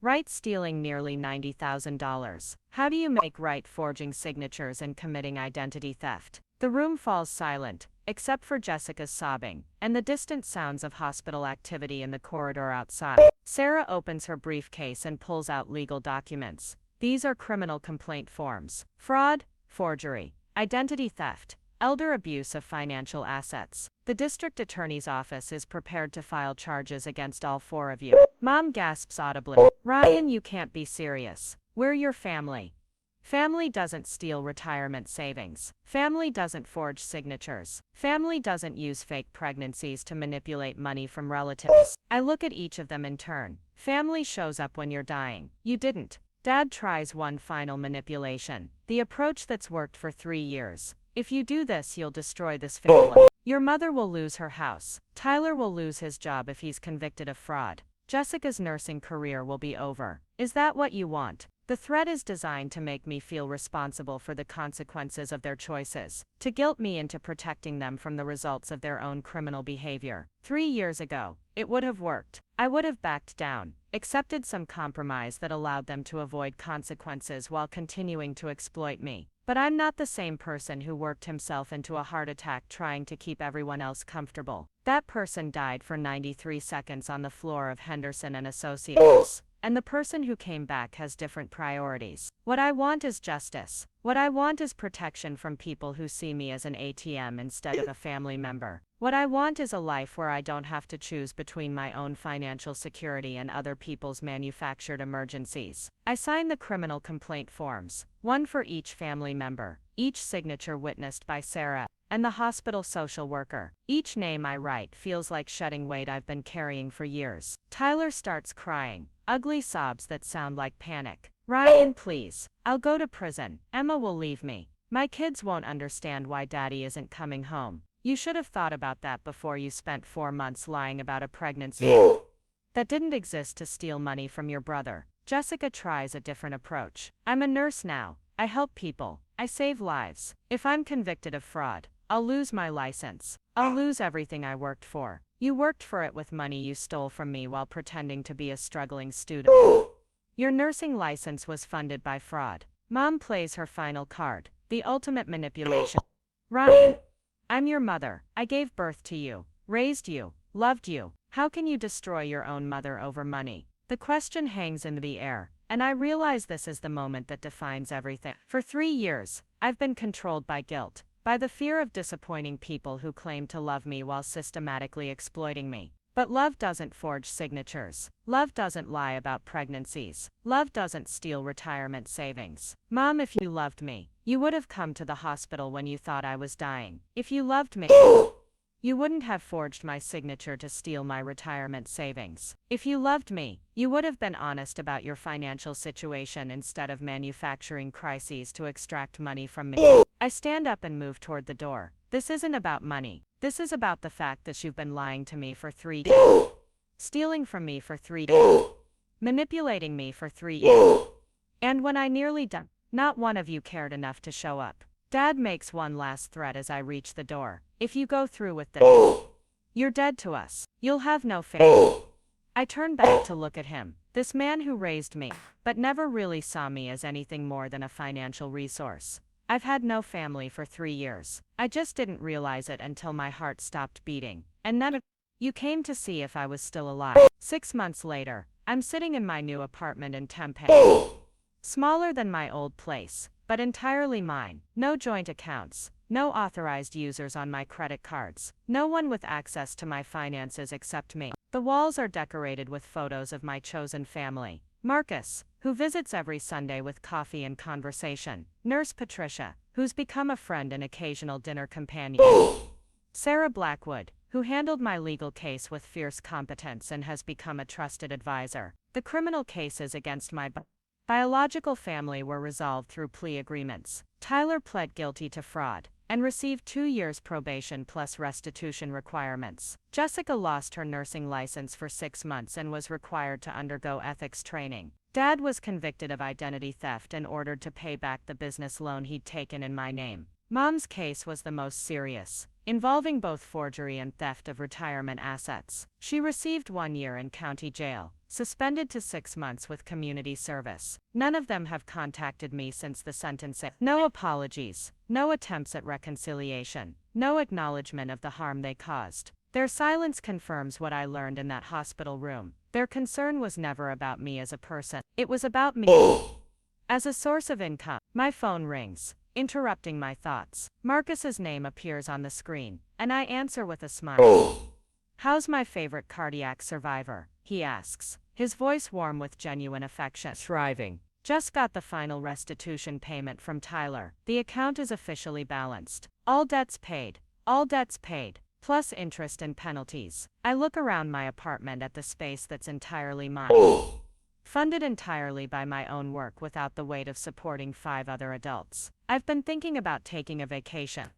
right stealing nearly $90,000? How do you make right forging signatures and committing identity theft? The room falls silent, except for Jessica's sobbing, and the distant sounds of hospital activity in the corridor outside. Sarah opens her briefcase and pulls out legal documents. These are criminal complaint forms. Fraud, forgery, identity theft, elder abuse of financial assets. The district attorney's office is prepared to file charges against all four of you. Mom gasps audibly. Ryan, you can't be serious. We're your family. Family doesn't steal retirement savings. Family doesn't forge signatures. Family doesn't use fake pregnancies to manipulate money from relatives. I look at each of them in turn. Family shows up when you're dying. You didn't. Dad tries one final manipulation. The approach that's worked for 3 years. If you do this, you'll destroy this family. Your mother will lose her house. Tyler will lose his job if he's convicted of fraud. Jessica's nursing career will be over. Is that what you want? The threat is designed to make me feel responsible for the consequences of their choices, to guilt me into protecting them from the results of their own criminal behavior. 3 years ago, it would have worked. I would have backed down, accepted some compromise that allowed them to avoid consequences while continuing to exploit me. But I'm not the same person who worked himself into a heart attack trying to keep everyone else comfortable. That person died for 93 seconds on the floor of Henderson and Associates. And the person who came back has different priorities. What I want is justice. What I want is protection from people who see me as an ATM instead of a family member. What I want is a life where I don't have to choose between my own financial security and other people's manufactured emergencies. I sign the criminal complaint forms, one for each family member, each signature witnessed by Sarah and the hospital social worker. Each name I write feels like shedding weight I've been carrying for years. Tyler starts crying, ugly sobs that sound like panic. Ryan, please. I'll go to prison. Emma will leave me. My kids won't understand why Daddy isn't coming home. You should have thought about that before you spent 4 months lying about a pregnancy that didn't exist to steal money from your brother. Jessica tries a different approach. I'm a nurse now. I help people. I save lives. If I'm convicted of fraud, I'll lose my license. I'll lose everything I worked for. You worked for it with money you stole from me while pretending to be a struggling student. Your nursing license was funded by fraud. Mom plays her final card, the ultimate manipulation. Ryan, I'm your mother. I gave birth to you, raised you, loved you. How can you destroy your own mother over money? The question hangs in the air, and I realize this is the moment that defines everything. For 3 years, I've been controlled by guilt, by the fear of disappointing people who claim to love me while systematically exploiting me. But love doesn't forge signatures. Love doesn't lie about pregnancies. Love doesn't steal retirement savings. Mom, if you loved me, you would have come to the hospital when you thought I was dying. If you loved me, you wouldn't have forged my signature to steal my retirement savings. If you loved me, you would have been honest about your financial situation instead of manufacturing crises to extract money from me. I stand up and move toward the door. This isn't about money. This is about the fact that you've been lying to me for 3 days. Stealing from me for 3 days. Manipulating me for 3 years. And when I nearly done, not one of you cared enough to show up. Dad makes one last threat as I reach the door. If you go through with this, you're dead to us. You'll have no family. I turn back to look at him, this man who raised me, but never really saw me as anything more than a financial resource. I've had no family for 3 years. I just didn't realize it until my heart stopped beating. And none of you came to see if I was still alive. 6 months later, I'm sitting in my new apartment in Tempe. Smaller than my old place, but entirely mine. No joint accounts. No authorized users on my credit cards. No one with access to my finances except me. The walls are decorated with photos of my chosen family. Marcus, who visits every Sunday with coffee and conversation. Nurse Patricia, who's become a friend and occasional dinner companion. Sarah Blackwood, who handled my legal case with fierce competence and has become a trusted advisor. The criminal cases against my biological family were resolved through plea agreements. Tyler pled guilty to fraud and received 2 years probation plus restitution requirements. Jessica lost her nursing license for 6 months and was required to undergo ethics training. Dad was convicted of identity theft and ordered to pay back the business loan he'd taken in my name. Mom's case was the most serious, involving both forgery and theft of retirement assets. She received 1 year in county jail, suspended to 6 months with community service. None of them have contacted me since the sentencing. No apologies, no attempts at reconciliation, no acknowledgement of the harm they caused. Their silence confirms what I learned in that hospital room. Their concern was never about me as a person. It was about me as a source of income. My phone rings. interrupting my thoughts. Marcus's name appears on the screen, and I answer with a smile. How's my favorite cardiac survivor? He asks, his voice warm with genuine affection. Thriving. Just got the final restitution payment from Tyler. The account is officially balanced. All debts paid. All debts paid. Plus interest and penalties. I look around my apartment at the space that's entirely mine. Funded entirely by my own work without the weight of supporting 5 other adults. I've been thinking about taking a vacation.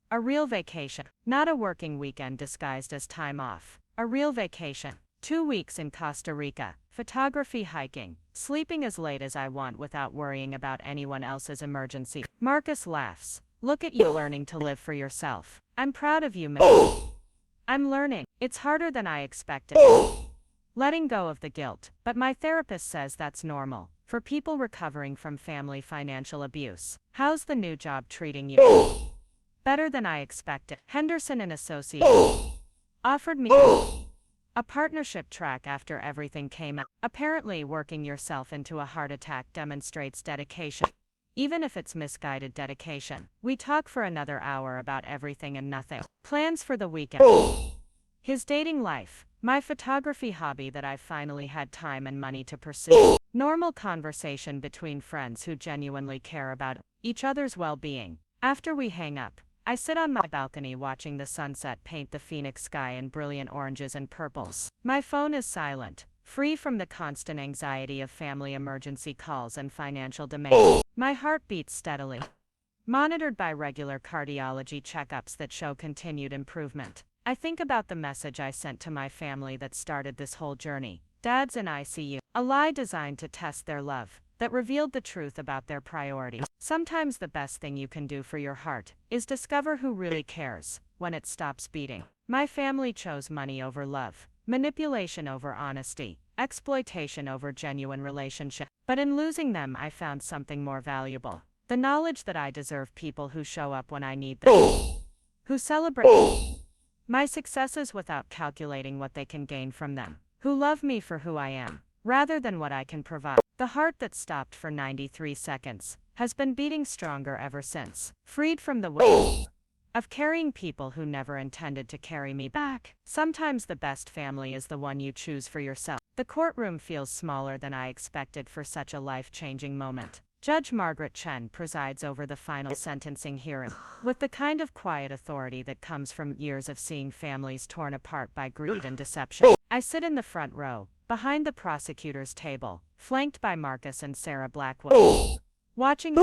A real vacation. Not a working weekend disguised as time off. A real vacation. 2 weeks in Costa Rica. Photography, hiking. Sleeping as late as I want without worrying about anyone else's emergency. Marcus laughs. Look at you learning to live for yourself. I'm proud of you, man. I'm learning. It's harder than I expected. Letting go of the guilt, but my therapist says that's normal for people recovering from family financial abuse. How's the new job treating you? Better than I expected. Henderson and Associates offered me a partnership track after everything came out. Apparently, working yourself into a heart attack demonstrates dedication, even if it's misguided dedication. We talk for another hour about everything and nothing. Plans for the weekend. His dating life. My photography hobby that I've finally had time and money to pursue. Normal conversation between friends who genuinely care about each other's well-being. After we hang up, I sit on my balcony watching the sunset paint the Phoenix sky in brilliant oranges and purples. My phone is silent, free from the constant anxiety of family emergency calls and financial demands. My heart beats steadily, monitored by regular cardiology checkups that show continued improvement. I think about the message I sent to my family that started this whole journey. Dad's in ICU. A lie designed to test their love, that revealed the truth about their priorities. Sometimes the best thing you can do for your heart is discover who really cares when it stops beating. My family chose money over love, manipulation over honesty, exploitation over genuine relationship. But in losing them, I found something more valuable. The knowledge that I deserve people who show up when I need them, who celebrate my successes without calculating what they can gain from them, who love me for who I am, rather than what I can provide. The heart that stopped for 93 seconds has been beating stronger ever since, freed from the weight of carrying people who never intended to carry me back. Sometimes the best family is the one you choose for yourself. The courtroom feels smaller than I expected for such a life-changing moment. Judge Margaret Chen presides over the final sentencing hearing, with the kind of quiet authority that comes from years of seeing families torn apart by greed and deception. I sit in the front row, behind the prosecutor's table, flanked by Marcus and Sarah Blackwood, watching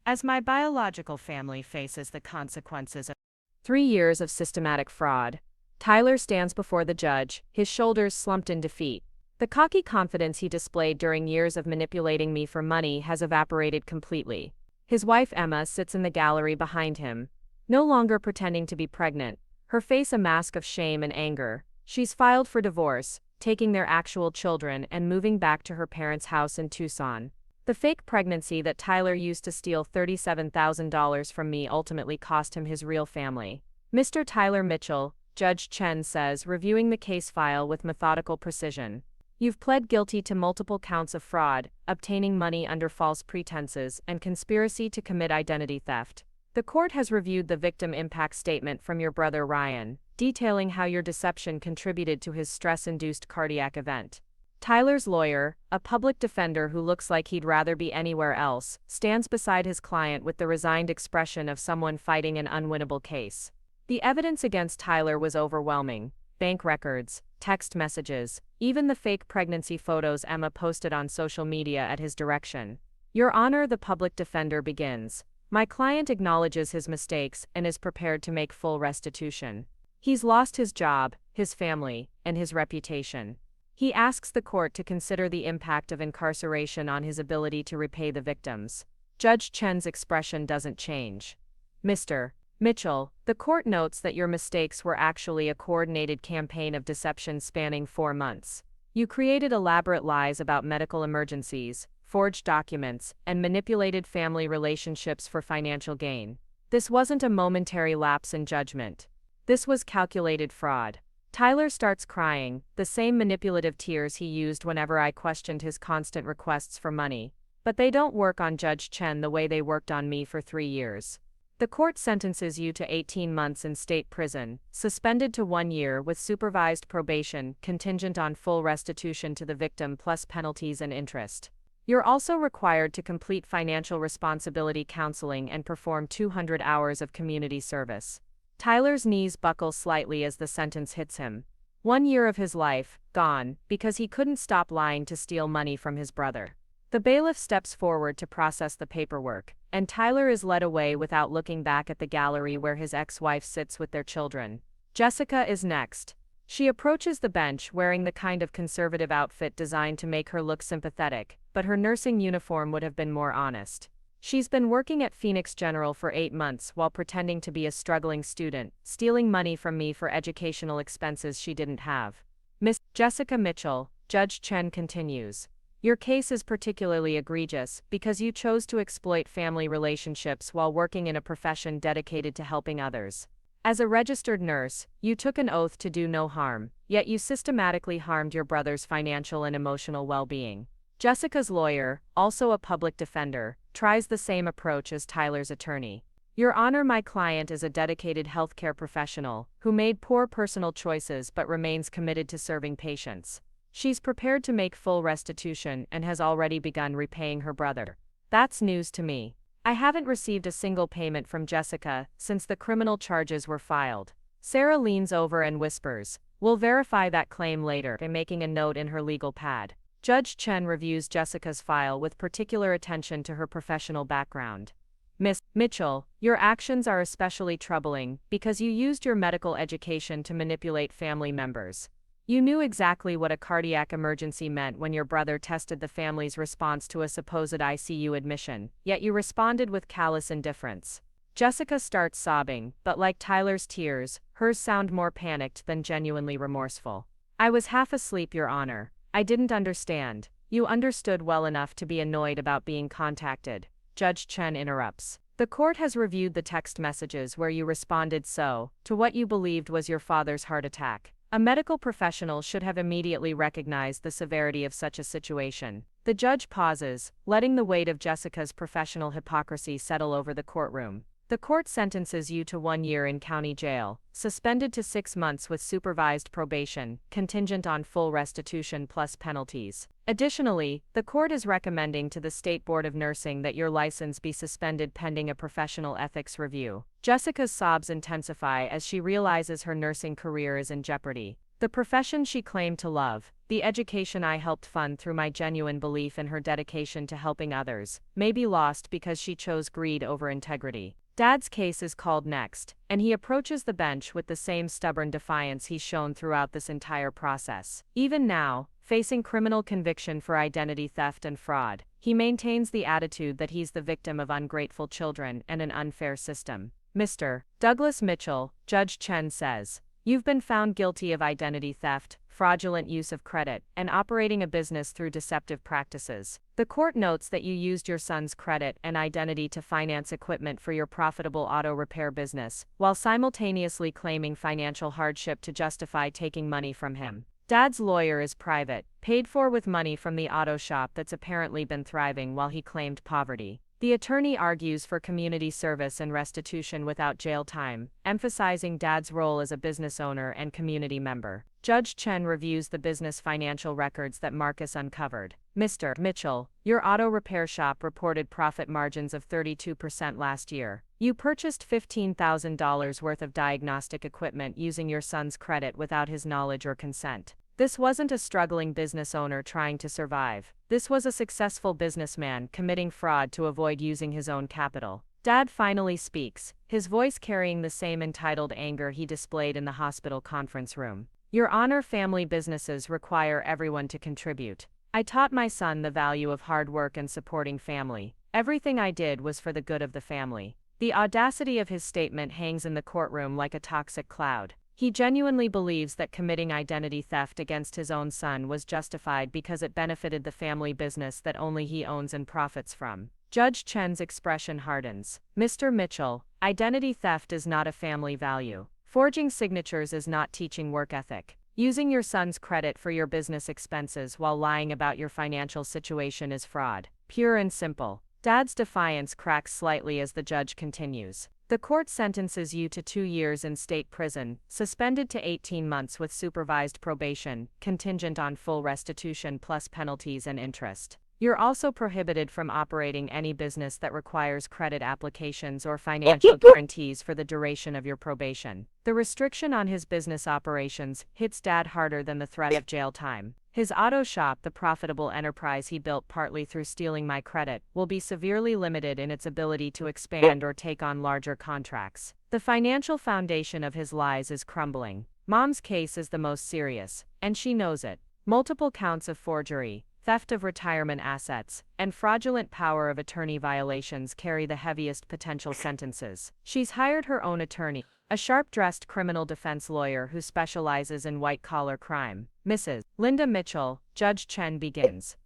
as my biological family faces the consequences of 3 years of systematic fraud. Tyler stands before the judge, his shoulders slumped in defeat. The cocky confidence he displayed during years of manipulating me for money has evaporated completely. His wife Emma sits in the gallery behind him, no longer pretending to be pregnant, her face a mask of shame and anger. She's filed for divorce, taking their actual children and moving back to her parents' house in Tucson. The fake pregnancy that Tyler used to steal $37,000 from me ultimately cost him his real family. Mr. Tyler Mitchell, Judge Chen says, reviewing the case file with methodical precision. You've pled guilty to multiple counts of fraud, obtaining money under false pretenses, and conspiracy to commit identity theft. The court has reviewed the victim impact statement from your brother Ryan, detailing how your deception contributed to his stress-induced cardiac event. Tyler's lawyer, a public defender who looks like he'd rather be anywhere else, stands beside his client with the resigned expression of someone fighting an unwinnable case. The evidence against Tyler was overwhelming. Bank records, text messages, even the fake pregnancy photos Emma posted on social media at his direction. Your Honor, the public defender begins. My client acknowledges his mistakes and is prepared to make full restitution. He's lost his job, his family, and his reputation. He asks the court to consider the impact of incarceration on his ability to repay the victims. Judge Chen's expression doesn't change. Mr. Mitchell, the court notes that your mistakes were actually a coordinated campaign of deception spanning 4 months. You created elaborate lies about medical emergencies, forged documents, and manipulated family relationships for financial gain. This wasn't a momentary lapse in judgment. This was calculated fraud. Tyler starts crying, the same manipulative tears he used whenever I questioned his constant requests for money. but they don't work on Judge Chen the way they worked on me for 3 years. The court sentences you to 18 months in state prison, suspended to 1 year with supervised probation, contingent on full restitution to the victim plus penalties and interest. You're also required to complete financial responsibility counseling and perform 200 hours of community service. Tyler's knees buckle slightly as the sentence hits him. 1 year of his life, gone, because he couldn't stop lying to steal money from his brother. The bailiff steps forward to process the paperwork, and Tyler is led away without looking back at the gallery where his ex-wife sits with their children. Jessica is next. She approaches the bench wearing the kind of conservative outfit designed to make her look sympathetic, but her nursing uniform would have been more honest. She's been working at Phoenix General for 8 months while pretending to be a struggling student, stealing money from me for educational expenses she didn't have. Miss Jessica Mitchell, Judge Chen continues. Your case is particularly egregious because you chose to exploit family relationships while working in a profession dedicated to helping others. As a registered nurse, you took an oath to do no harm, yet you systematically harmed your brother's financial and emotional well-being. Jessica's lawyer, also a public defender, tries the same approach as Tyler's attorney. Your Honor, my client is a dedicated healthcare professional who made poor personal choices but remains committed to serving patients. She's prepared to make full restitution and has already begun repaying her brother. That's news to me. I haven't received a single payment from Jessica since the criminal charges were filed. Sarah leans over and whispers, "We'll verify that claim later," by making a note in her legal pad. Judge Chen reviews Jessica's file with particular attention to her professional background. Miss Mitchell, your actions are especially troubling because you used your medical education to manipulate family members. You knew exactly what a cardiac emergency meant when your brother tested the family's response to a supposed ICU admission, yet you responded with callous indifference. Jessica starts sobbing, but like Tyler's tears, hers sound more panicked than genuinely remorseful. I was half asleep, Your Honor. I didn't understand. You understood well enough to be annoyed about being contacted. Judge Chen interrupts. The court has reviewed the text messages where you responded to what you believed was your father's heart attack. A medical professional should have immediately recognized the severity of such a situation. The judge pauses, letting the weight of Jessica's professional hypocrisy settle over the courtroom. The court sentences you to 1 year in county jail, suspended to 6 months with supervised probation, contingent on full restitution plus penalties. Additionally, the court is recommending to the State Board of Nursing that your license be suspended pending a professional ethics review. Jessica's sobs intensify as she realizes her nursing career is in jeopardy. The profession she claimed to love, the education I helped fund through my genuine belief in her dedication to helping others, may be lost because she chose greed over integrity. Dad's case is called next, and he approaches the bench with the same stubborn defiance he's shown throughout this entire process. Even now, facing criminal conviction for identity theft and fraud, he maintains the attitude that he's the victim of ungrateful children and an unfair system. Mr. Douglas Mitchell, Judge Chen says, you've been found guilty of identity theft, fraudulent use of credit, and operating a business through deceptive practices. The court notes that you used your son's credit and identity to finance equipment for your profitable auto repair business, while simultaneously claiming financial hardship to justify taking money from him. Dad's lawyer is private, paid for with money from the auto shop that's apparently been thriving while he claimed poverty. The attorney argues for community service and restitution without jail time, emphasizing Dad's role as a business owner and community member. Judge Chen reviews the business financial records that Marcus uncovered. Mr. Mitchell, your auto repair shop reported profit margins of 32% last year. You purchased $15,000 worth of diagnostic equipment using your son's credit without his knowledge or consent. This wasn't a struggling business owner trying to survive. This was a successful businessman committing fraud to avoid using his own capital. Dad finally speaks, his voice carrying the same entitled anger he displayed in the hospital conference room. Your Honor, family businesses require everyone to contribute. I taught my son the value of hard work and supporting family. Everything I did was for the good of the family. The audacity of his statement hangs in the courtroom like a toxic cloud. He genuinely believes that committing identity theft against his own son was justified because it benefited the family business that only he owns and profits from. Judge Chen's expression hardens. Mr. Mitchell, identity theft is not a family value. Forging signatures is not teaching work ethic. Using your son's credit for your business expenses while lying about your financial situation is fraud. Pure and simple. Dad's defiance cracks slightly as the judge continues. The court sentences you to 2 years in state prison, suspended to 18 months with supervised probation, contingent on full restitution plus penalties and interest. You're also prohibited from operating any business that requires credit applications or financial guarantees for the duration of your probation. The restriction on his business operations hits Dad harder than the threat of jail time. His auto shop, the profitable enterprise he built partly through stealing my credit, will be severely limited in its ability to expand or take on larger contracts. The financial foundation of his lies is crumbling. Mom's case is the most serious, and she knows it. Multiple counts of forgery, theft of retirement assets, and fraudulent power of attorney violations carry the heaviest potential sentences. She's hired her own attorney, a sharp-dressed criminal defense lawyer who specializes in white-collar crime. Mrs. Linda Mitchell, Judge Chen begins.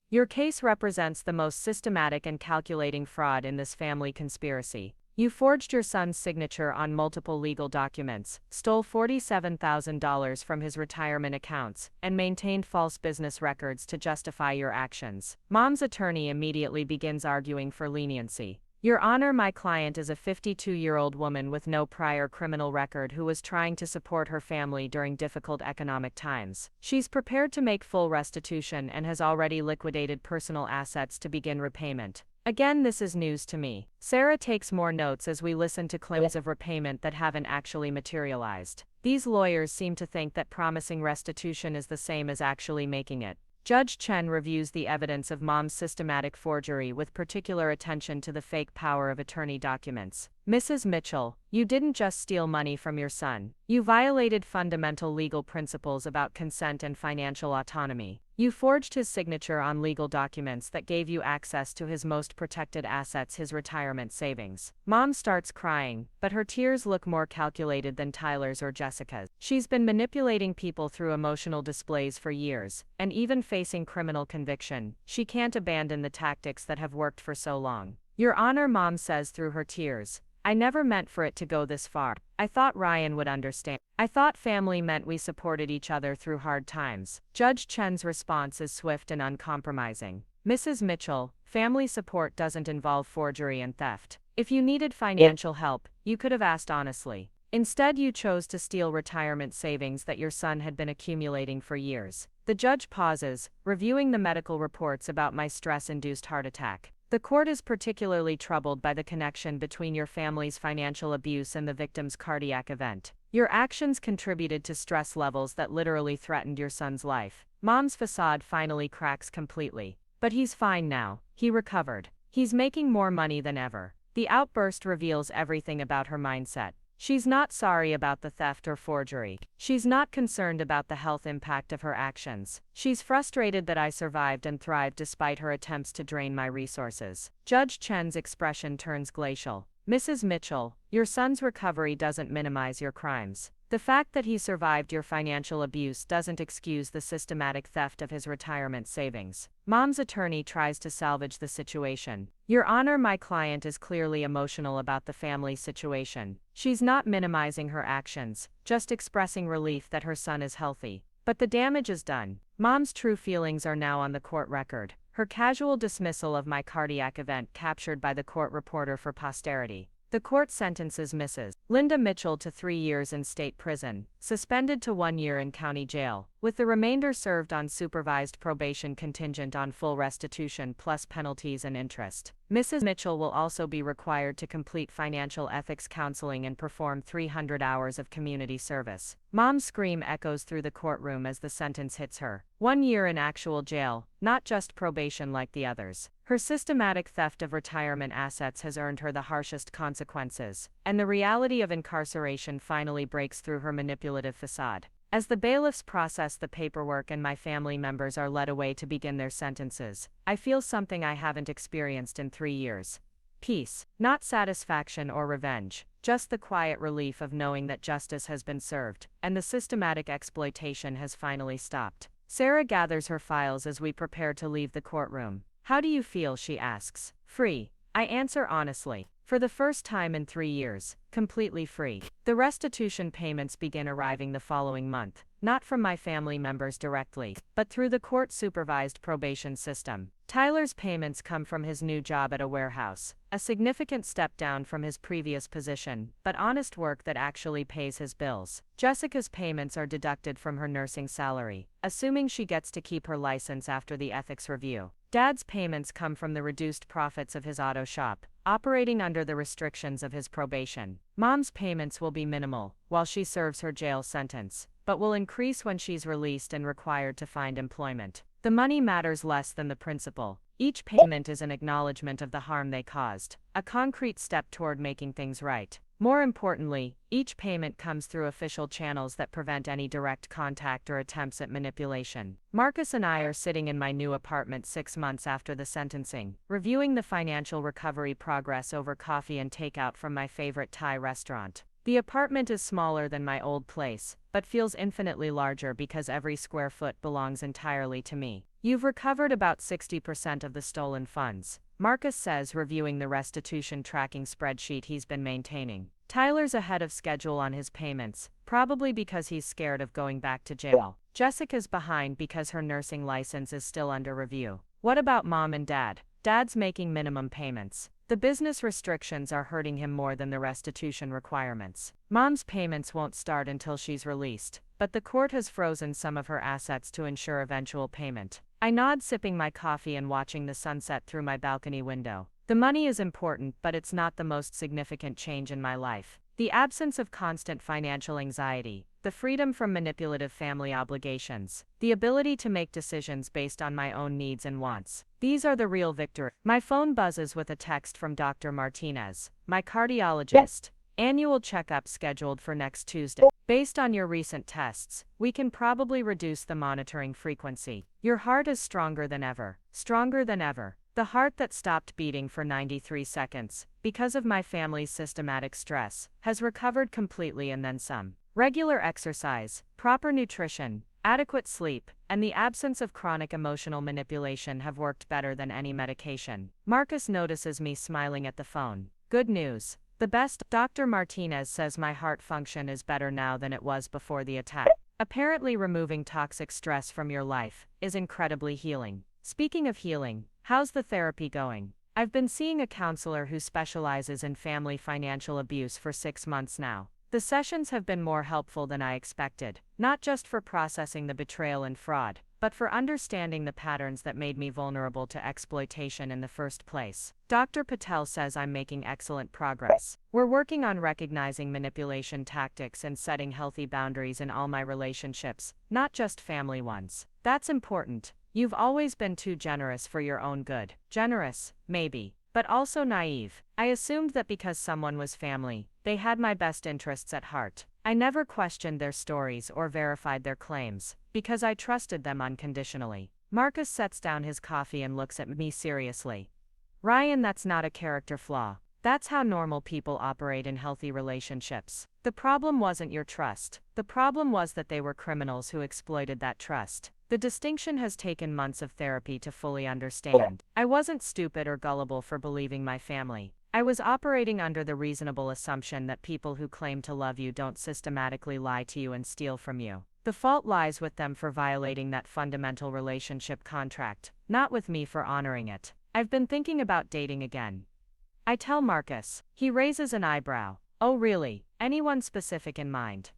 Your case represents the most systematic and calculating fraud in this family conspiracy. You forged your son's signature on multiple legal documents, stole $47,000 from his retirement accounts, and maintained false business records to justify your actions. Mom's attorney immediately begins arguing for leniency. Your Honor, my client is a 52-year-old woman with no prior criminal record who was trying to support her family during difficult economic times. She's prepared to make full restitution and has already liquidated personal assets to begin repayment. Again, this is news to me. Sarah takes more notes as we listen to claims of repayment that haven't actually materialized. These lawyers seem to think that promising restitution is the same as actually making it. Judge Chen reviews the evidence of Mom's systematic forgery with particular attention to the fake power of attorney documents. Mrs. Mitchell, you didn't just steal money from your son. You violated fundamental legal principles about consent and financial autonomy. You forged his signature on legal documents that gave you access to his most protected assets, his retirement savings. Mom starts crying, but her tears look more calculated than Tyler's or Jessica's. She's been manipulating people through emotional displays for years, and even facing criminal conviction, she can't abandon the tactics that have worked for so long. Your Honor, Mom says through her tears, I never meant for it to go this far. I thought Ryan would understand. I thought family meant we supported each other through hard times. Judge Chen's response is swift and uncompromising. Mrs. Mitchell, family support doesn't involve forgery and theft. If you needed financial help, you could have asked honestly. Instead, you chose to steal retirement savings that your son had been accumulating for years. The judge pauses, reviewing the medical reports about my stress-induced heart attack. The court is particularly troubled by the connection between your family's financial abuse and the victim's cardiac event. Your actions contributed to stress levels that literally threatened your son's life. Mom's facade finally cracks completely. But he's fine now. He recovered. He's making more money than ever. The outburst reveals everything about her mindset. She's not sorry about the theft or forgery. She's not concerned about the health impact of her actions. She's frustrated that I survived and thrived despite her attempts to drain my resources. Judge Chen's expression turns glacial. Mrs. Mitchell, your son's recovery doesn't minimize your crimes. The fact that he survived your financial abuse doesn't excuse the systematic theft of his retirement savings. Mom's attorney tries to salvage the situation. Your Honor, my client is clearly emotional about the family situation. She's not minimizing her actions, just expressing relief that her son is healthy. But the damage is done. Mom's true feelings are now on the court record. Her casual dismissal of my cardiac event captured by the court reporter for posterity. The court sentences Mrs. Linda Mitchell to 3 years in state prison, suspended to 1 year in county jail, with the remainder served on supervised probation contingent on full restitution plus penalties and interest. Mrs. Mitchell will also be required to complete financial ethics counseling and perform 300 hours of community service. Mom's scream echoes through the courtroom as the sentence hits her. 1 year in actual jail, not just probation like the others. Her systematic theft of retirement assets has earned her the harshest consequences, and the reality of incarceration finally breaks through her manipulative facade. As the bailiffs process the paperwork and my family members are led away to begin their sentences, I feel something I haven't experienced in 3 years. Peace, not satisfaction or revenge, just the quiet relief of knowing that justice has been served, and the systematic exploitation has finally stopped. Sarah gathers her files as we prepare to leave the courtroom. How do you feel? She asks. Free. I answer honestly. For the first time in 3 years, completely free. The restitution payments begin arriving the following month, not from my family members directly, but through the court-supervised probation system. Tyler's payments come from his new job at a warehouse, a significant step down from his previous position, but honest work that actually pays his bills. Jessica's payments are deducted from her nursing salary, assuming she gets to keep her license after the ethics review. Dad's payments come from the reduced profits of his auto shop, operating under the restrictions of his probation. Mom's payments will be minimal while she serves her jail sentence, but will increase when she's released and required to find employment. The money matters less than the principle. Each payment is an acknowledgement of the harm they caused, a concrete step toward making things right. More importantly, each payment comes through official channels that prevent any direct contact or attempts at manipulation. Marcus and I are sitting in my new apartment 6 months after the sentencing, reviewing the financial recovery progress over coffee and takeout from my favorite Thai restaurant. The apartment is smaller than my old place, but feels infinitely larger because every square foot belongs entirely to me. You've recovered about 60% of the stolen funds, Marcus says, reviewing the restitution tracking spreadsheet he's been maintaining. Tyler's ahead of schedule on his payments, probably because he's scared of going back to jail. Jessica's behind because her nursing license is still under review. What about Mom and Dad? Dad's making minimum payments. The business restrictions are hurting him more than the restitution requirements. Mom's payments won't start until she's released, but the court has frozen some of her assets to ensure eventual payment. I nod, sipping my coffee and watching the sunset through my balcony window. The money is important, but it's not the most significant change in my life. The absence of constant financial anxiety, the freedom from manipulative family obligations, the ability to make decisions based on my own needs and wants. These are the real victory. My phone buzzes with a text from Dr. Martinez, my cardiologist. Annual checkup scheduled for next Tuesday. Based on your recent tests, we can probably reduce the monitoring frequency. Your heart is stronger than ever. Stronger than ever. The heart that stopped beating for 93 seconds, because of my family's systematic stress, has recovered completely and then some. Regular exercise, proper nutrition, adequate sleep, and the absence of chronic emotional manipulation have worked better than any medication. Marcus notices me smiling at the phone. Good news. The best. Dr. Martinez says my heart function is better now than it was before the attack. Apparently, removing toxic stress from your life is incredibly healing. Speaking of healing, how's the therapy going? I've been seeing a counselor who specializes in family financial abuse for 6 months now. The sessions have been more helpful than I expected, not just for processing the betrayal and fraud, but for understanding the patterns that made me vulnerable to exploitation in the first place. Dr. Patel says I'm making excellent progress. We're working on recognizing manipulation tactics and setting healthy boundaries in all my relationships, not just family ones. That's important. You've always been too generous for your own good. Generous, maybe, but also naive. I assumed that because someone was family, they had my best interests at heart. I never questioned their stories or verified their claims, because I trusted them unconditionally. Marcus sets down his coffee and looks at me seriously. Ryan, that's not a character flaw. That's how normal people operate in healthy relationships. The problem wasn't your trust. The problem was that they were criminals who exploited that trust. The distinction has taken months of therapy to fully understand. I wasn't stupid or gullible for believing my family. I was operating under the reasonable assumption that people who claim to love you don't systematically lie to you and steal from you. The fault lies with them for violating that fundamental relationship contract, not with me for honoring it. I've been thinking about dating again. I tell Marcus. He raises an eyebrow. Oh really? Anyone specific in mind?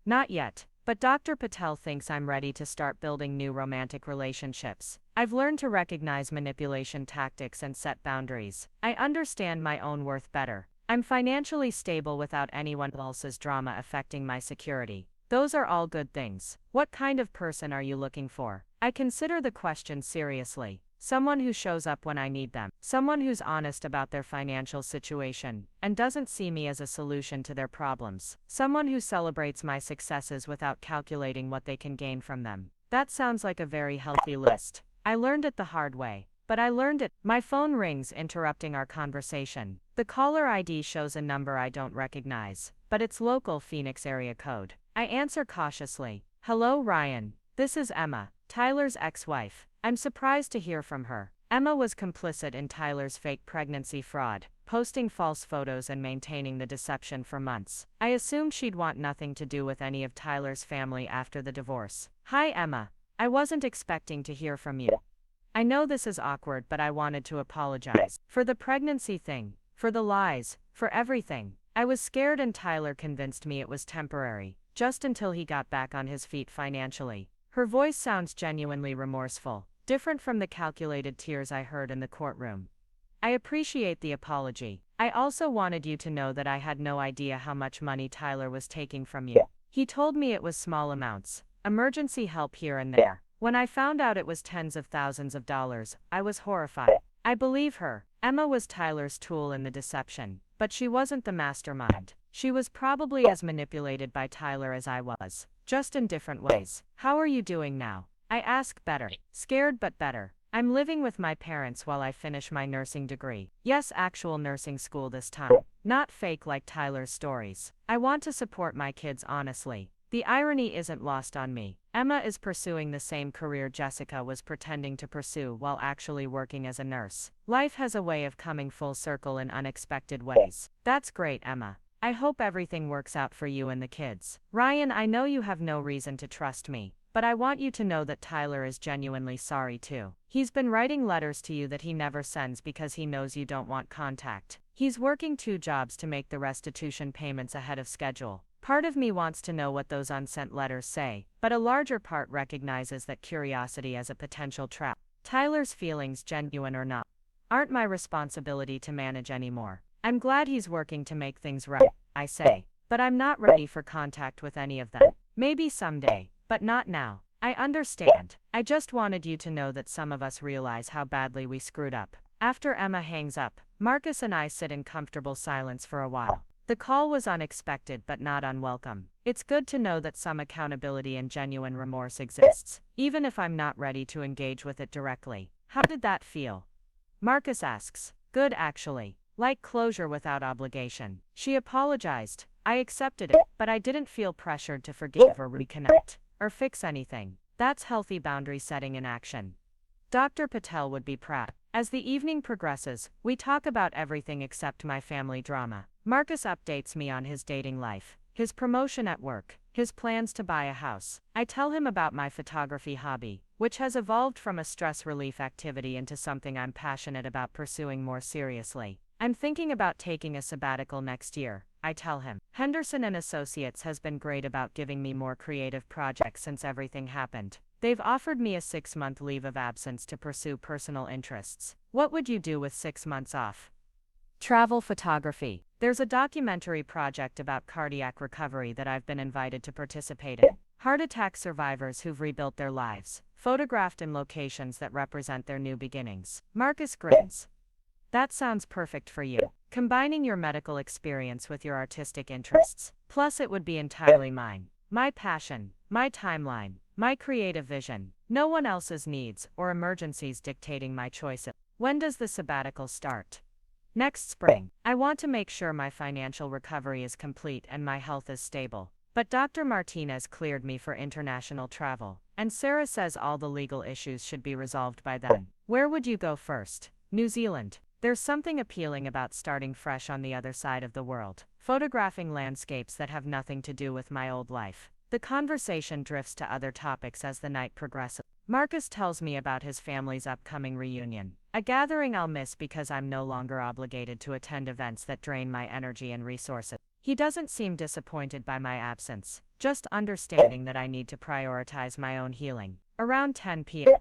Not yet. But Dr. Patel thinks I'm ready to start building new romantic relationships. I've learned to recognize manipulation tactics and set boundaries. I understand my own worth better. I'm financially stable without anyone else's drama affecting my security. Those are all good things. What kind of person are you looking for? I consider the question seriously. Someone who shows up when I need them. Someone who's honest about their financial situation and doesn't see me as a solution to their problems. Someone who celebrates my successes without calculating what they can gain from them. That sounds like a very healthy list. I learned it the hard way, but I learned it. My phone rings, interrupting our conversation. The caller ID shows a number I don't recognize, but it's local Phoenix area code. I answer cautiously. Hello, Ryan. This is Emma, Tyler's ex-wife. I'm surprised to hear from her. Emma was complicit in Tyler's fake pregnancy fraud, posting false photos and maintaining the deception for months. I assumed she'd want nothing to do with any of Tyler's family after the divorce. Hi, Emma. I wasn't expecting to hear from you. I know this is awkward, but I wanted to apologize. For the pregnancy thing, for the lies, for everything. I was scared and Tyler convinced me it was temporary, just until he got back on his feet financially. Her voice sounds genuinely remorseful, different from the calculated tears I heard in the courtroom. I appreciate the apology. I also wanted you to know that I had no idea how much money Tyler was taking from you. He told me it was small amounts, emergency help here and there. When I found out it was tens of thousands of dollars, I was horrified. I believe her. Emma was Tyler's tool in the deception, but she wasn't the mastermind. She was probably as manipulated by Tyler as I was, just in different ways. How are you doing now? I ask, better. Scared but better. I'm living with my parents while I finish my nursing degree. Yes, actual nursing school this time. Not fake like Tyler's stories. I want to support my kids honestly. The irony isn't lost on me. Emma is pursuing the same career Jessica was pretending to pursue while actually working as a nurse. Life has a way of coming full circle in unexpected ways. That's great, Emma. I hope everything works out for you and the kids. Ryan, I know you have no reason to trust me, but I want you to know that Tyler is genuinely sorry too. He's been writing letters to you that he never sends because he knows you don't want contact. He's working 2 jobs to make the restitution payments ahead of schedule. Part of me wants to know what those unsent letters say, but a larger part recognizes that curiosity as a potential trap. Tyler's feelings, genuine or not, aren't my responsibility to manage anymore. I'm glad he's working to make things right, I say, but I'm not ready for contact with any of them. Maybe someday, but not now. I understand. I just wanted you to know that some of us realize how badly we screwed up. After Emma hangs up, Marcus and I sit in comfortable silence for a while. The call was unexpected but not unwelcome. It's good to know that some accountability and genuine remorse exists, even if I'm not ready to engage with it directly. How did that feel? Marcus asks. Good, actually. Like closure without obligation. She apologized. I accepted it, but I didn't feel pressured to forgive or reconnect, or fix anything. That's healthy boundary setting in action. Dr. Patel would be proud. As the evening progresses, we talk about everything except my family drama. Marcus updates me on his dating life, his promotion at work, his plans to buy a house. I tell him about my photography hobby, which has evolved from a stress relief activity into something I'm passionate about pursuing more seriously. I'm thinking about taking a sabbatical next year, I tell him. Henderson and Associates has been great about giving me more creative projects since everything happened. They've offered me a 6-month leave of absence to pursue personal interests. What would you do with 6 months off? Travel photography. There's a documentary project about cardiac recovery that I've been invited to participate in. Heart attack survivors who've rebuilt their lives, photographed in locations that represent their new beginnings. Marcus grins. That sounds perfect for you. Combining your medical experience with your artistic interests. Plus, it would be entirely mine. My passion, my timeline, my creative vision. No one else's needs or emergencies dictating my choices. When does the sabbatical start? Next spring. I want to make sure my financial recovery is complete and my health is stable. But Dr. Martinez cleared me for international travel, and Sarah says all the legal issues should be resolved by then. Where would you go first? New Zealand. There's something appealing about starting fresh on the other side of the world, photographing landscapes that have nothing to do with my old life. The conversation drifts to other topics as the night progresses. Marcus tells me about his family's upcoming reunion, a gathering I'll miss because I'm no longer obligated to attend events that drain my energy and resources. He doesn't seem disappointed by my absence, just understanding that I need to prioritize my own healing. Around 10 p.m.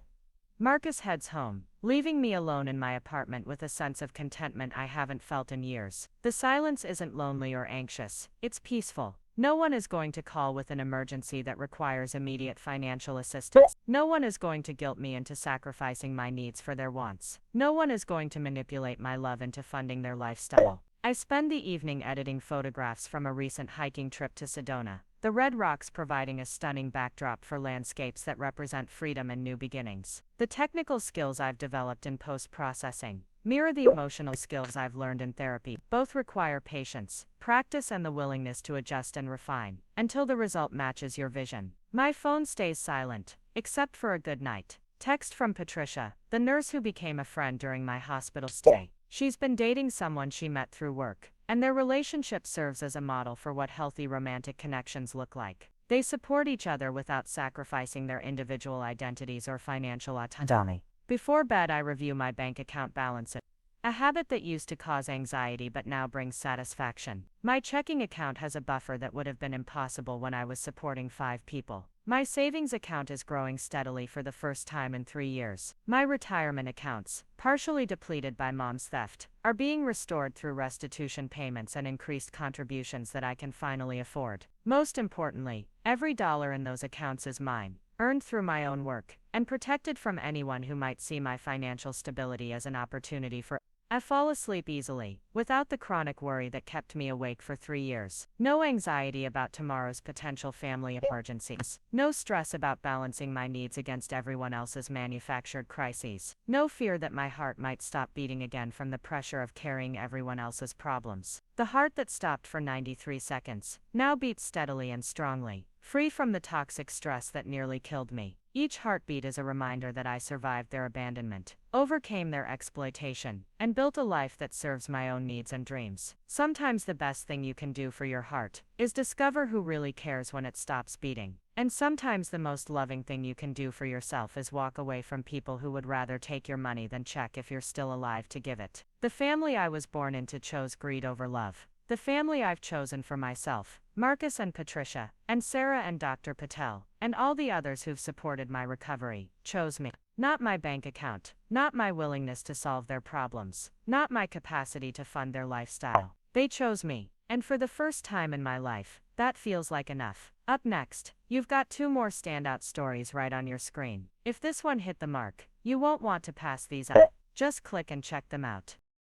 Marcus heads home, leaving me alone in my apartment with a sense of contentment I haven't felt in years. The silence isn't lonely or anxious, it's peaceful. No one is going to call with an emergency that requires immediate financial assistance. No one is going to guilt me into sacrificing my needs for their wants. No one is going to manipulate my love into funding their lifestyle. I spend the evening editing photographs from a recent hiking trip to Sedona, the red rocks providing a stunning backdrop for landscapes that represent freedom and new beginnings. The technical skills I've developed in post-processing mirror the emotional skills I've learned in therapy. Both require patience, practice, and the willingness to adjust and refine until the result matches your vision. My phone stays silent, except for a good night. Text from Patricia, the nurse who became a friend during my hospital stay. She's been dating someone she met through work, and their relationship serves as a model for what healthy romantic connections look like. They support each other without sacrificing their individual identities or financial autonomy. Before bed, I review my bank account balance. A habit that used to cause anxiety but now brings satisfaction. My checking account has a buffer that would have been impossible when I was supporting 5 people. My savings account is growing steadily for the first time in 3 years. My retirement accounts, partially depleted by mom's theft, are being restored through restitution payments and increased contributions that I can finally afford. Most importantly, every dollar in those accounts is mine, earned through my own work, and protected from anyone who might see my financial stability as an opportunity for. I fall asleep easily, without the chronic worry that kept me awake for 3 years. No anxiety about tomorrow's potential family emergencies. No stress about balancing my needs against everyone else's manufactured crises. No fear that my heart might stop beating again from the pressure of carrying everyone else's problems. The heart that stopped for 93 seconds now beats steadily and strongly, free from the toxic stress that nearly killed me. Each heartbeat is a reminder that I survived their abandonment, overcame their exploitation, and built a life that serves my own needs and dreams. Sometimes the best thing you can do for your heart is discover who really cares when it stops beating. And sometimes the most loving thing you can do for yourself is walk away from people who would rather take your money than check if you're still alive to give it. The family I was born into chose greed over love. The family I've chosen for myself, Marcus and Patricia, and Sarah and Dr. Patel, and all the others who've supported my recovery, chose me. Not my bank account, not my willingness to solve their problems, not my capacity to fund their lifestyle. They chose me, and for the first time in my life, that feels like enough. Up next, you've got 2 more standout stories right on your screen. If this one hit the mark, you won't want to pass these up. Just click and check them out.